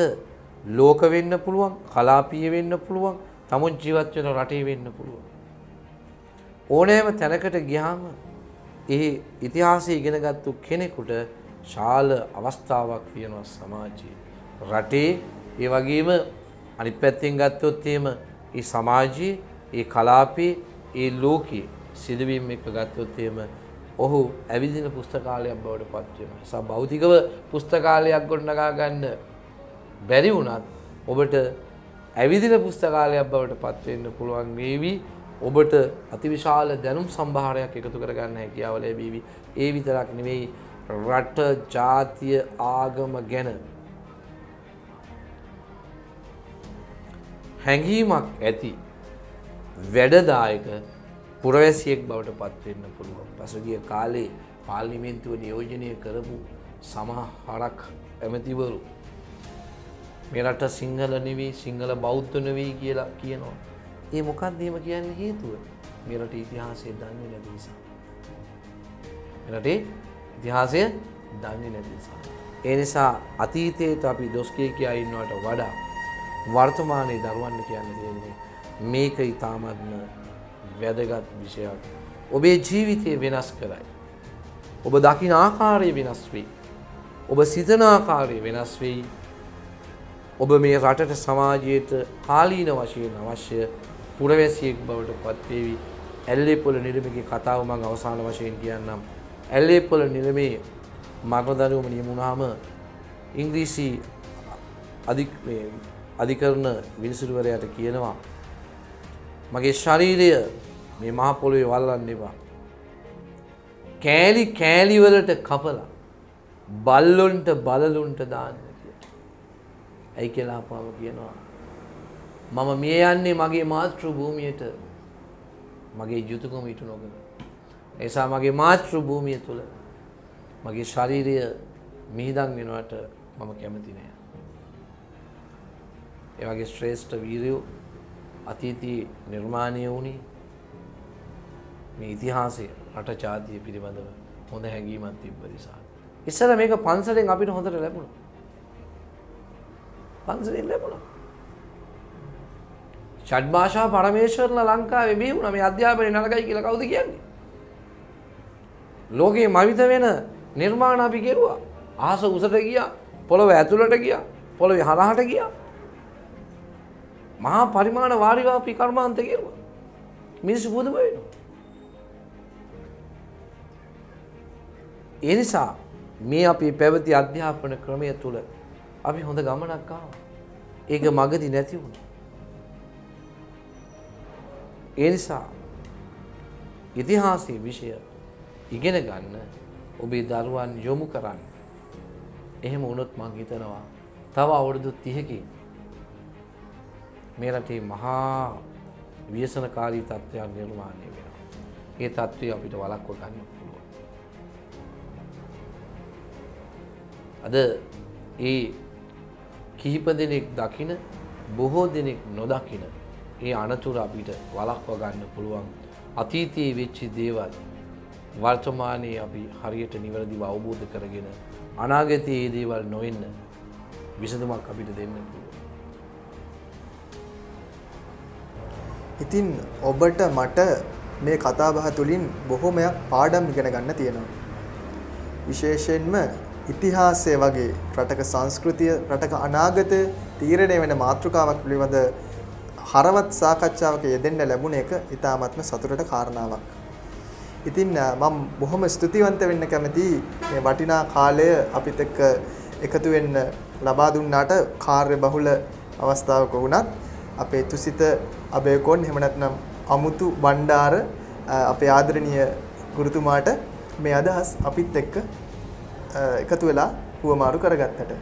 ලෝක වෙන්න පුළුවන්, කලාපීය වෙන්න පුළුවන්, තමුන් ජීවත් වෙන රටේ වෙන්න පුළුවන්. ඕනෑම තැනකට ගියාම ඒ ඉතිහාසය ඉගෙනගත්තු කෙනෙකුට ශාල අවස්ථාවක් තියෙනවා සමාජයේ. රටේ ඒ වගේම අනිත් පැත්තෙන් ගත්තොත් එහෙම ඒ සමාජයේ, ඒ කලාපයේ, ඒ ලෝකයේ සිදුවීම් එක්ක ගත්තොත් එහෙම ඔහු ඇවිදින පුස්තකාලයක් බවට පත් වෙනවා. ඒ නිසා භෞතිකව පුස්තකාලයක් ගොඩනගා ගන්න බැරි වුණත් ඔබට ඇවිදින පුස්තකාලයක් බවට පත් වෙන්න පුළුවන් වේවි. ඔබට අතිවිශාල දැනුම් සම්භාරයක් එකතු කරගන්න හැකියාව ලැබෙවි. ඒ විතරක් නෙවෙයි රට, ජාතිය, ආගම ගැන හැඟීමක් ඇති වැඩදායක පුරවැසියෙක් බවට පත් වෙන්න පුළුවන්. පසුගිය කාලේ පාර්ලිමේන්තුව නියෝජනය කරපු සමහරක් ඇමතිවරු මේ රට සිංහල නෙවෙයි, සිංහල බෞද්ධ නෙවෙයි කියලා කියනවා. ඒ මොකක්ද එහෙම කියන්නේ හේතුව? මේ රටේ ඉතිහාසය දන්නේ නැති නිසා. මේ රටේ ඉතිහාසය දන්නේ නැති නිසා. ඒ නිසා අතීතයට අපි දොස් කියා ඉන්නවට වඩා වර්තමානයේ දරුවන්ට කියන්න දෙන්නේ මේක ඊටාත්ම වැදගත් විෂයක්. ඔබේ ජීවිතය වෙනස් කරයි. ඔබ දකින ආකාරය වෙනස් වෙයි. ඔබ සිතන ආකාරය වෙනස් වෙයි. ඔබ මේ රටට සමාජයට කාලීන වශයෙන් අවශ්‍ය පුරවැසියෙක් බවට පත් වේවි. ඇල්ලේපොළ නිලමේගේ කතාව මම අවසාන වශයෙන් කියන්නම්. ඇල්ලේපොළ නිලමේ මරණ දඬුවම නියම වුණාම ඉංග්‍රීසි අධිකරණ විනිසුරුවරයාට කියනවා මගේ ශරීරය මේ මහ පොළොවේ වල්ලන්න එපා. කෑලි කෑලි වලට කපලා බල්ලොන්ට බලලුන්ට දාන්න කියලා. ඇයි කියලා අපාම කියනවා මම මිය යන්නේ මගේ මාතෘ භූමියට මගේ යුතුයකම ඉටු නොකර. ඒ නිසා මගේ මාතෘ භූමිය තුල මගේ ශරීරය මිහිදන් වෙනවට මම කැමති නෑ. ඒ වගේ ශ්‍රේෂ්ඨ වීරයෝ අතීතයේ නිර්මාණය වුණේ මේ ඉතිහාසය රට ජාතිය පිළිබඳව හොඳ හැඟීමක් තිබ්බ නිසා. ඉස්සර මේක පන්සලෙන් අපිට හොඳට ලැබුණා. පන්සලෙන් ලැබුණා. ෂඩ්භාෂා පරමේශ්වරලා ලංකාවේ බිහි මේ අධ්‍යාපනය නරකයි කියලා කවුද කියන්නේ? ලෝකේ මවිත වෙන නිර්මාණ අපි කෙරුවා. අහස උසට ගියා, පොළව ඇතුළට ගියා, පොළවේ හරහට ගියා. මහා පරිමාණ වාරිවාපී කර්මාන්ත කෙරුවා. මිනිස්සු පුදුම වෙනවා. ඒ නිසා මේ අපි පැවති අධ්‍යාපන ක්‍රමය තුළ අපි හොඳ ගමනක් ආවා. ඒක මගදී නැති වුණා. ඒ නිසා ඉතිහාසයේ විෂය ඉගෙන ගන්න ඔබේ දරුවන් යොමු කරන්න. එහෙම වුණොත් මම හිතනවා තව අවුරුදු 30කින් මේ රටේ මහා ව්‍යසනකාරී තත්ත්වයක් නිර්මාණය වෙනවා. ඒ තත්ත්වය අපිට වළක්ව ගන්න පුළුවන්. අද ඒ කිහිප දෙනෙක් දකින බොහෝ දෙනෙක් නොදකින ඒ අනතුර අපිට වළක්ව ගන්න පුළුවන්. අතීතයේ වෙච්ච දේවල් වර්තමානයේ අපි හරියට නිවැරදිව අවබෝධ කරගෙන අනාගතයේ මේ දේවල් නොවෙන්න විසඳුමක් අපිට දෙන්න පුළුවන්. ඉතින් ඔබට මට මේ කතාබහ තුළින් බොහොමයක් පාඩම් ඉගෙන ගන්න තියෙනවා. විශේෂයෙන්ම ඉතිහාසය වගේ රටක සංස්කෘතිය, රටක අනාගතය තීරණය වෙන මාතෘකාවක් පිළිබඳ හරවත් සාකච්ඡාවක යෙදෙන්න ලැබුණ එක ඉතාමත්ම සතුටට කාරණාවක්. ඉතින් මම බොහොම ස්තුතිවන්ත වෙන්න කැමතියි මේ වටිනා කාලය අපිත් එක්ක එකතු වෙන්න ලබා දුන්නාට කාර්ය බහුල අවස්ථාවක වුණත් අපේ තුසිත අබේකොන් එහෙම නැත්නම් අමුතු බණ්ඩාර අපේ ආදරණීය ගුරුතුමාට මේ අදහස් අපිත් එක්ක එකතු වෙලා හුවමාරු කරගත්තට.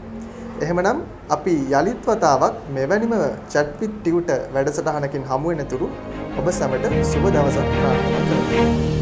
එහෙමනම් අපි යලිත් වතාවක් මෙවැනිම chat with tutor වැඩසටහනකින් හමු වෙනතුරු ඔබ සැමට සුබ දවසක් ප්‍රාර්ථනා කරමු.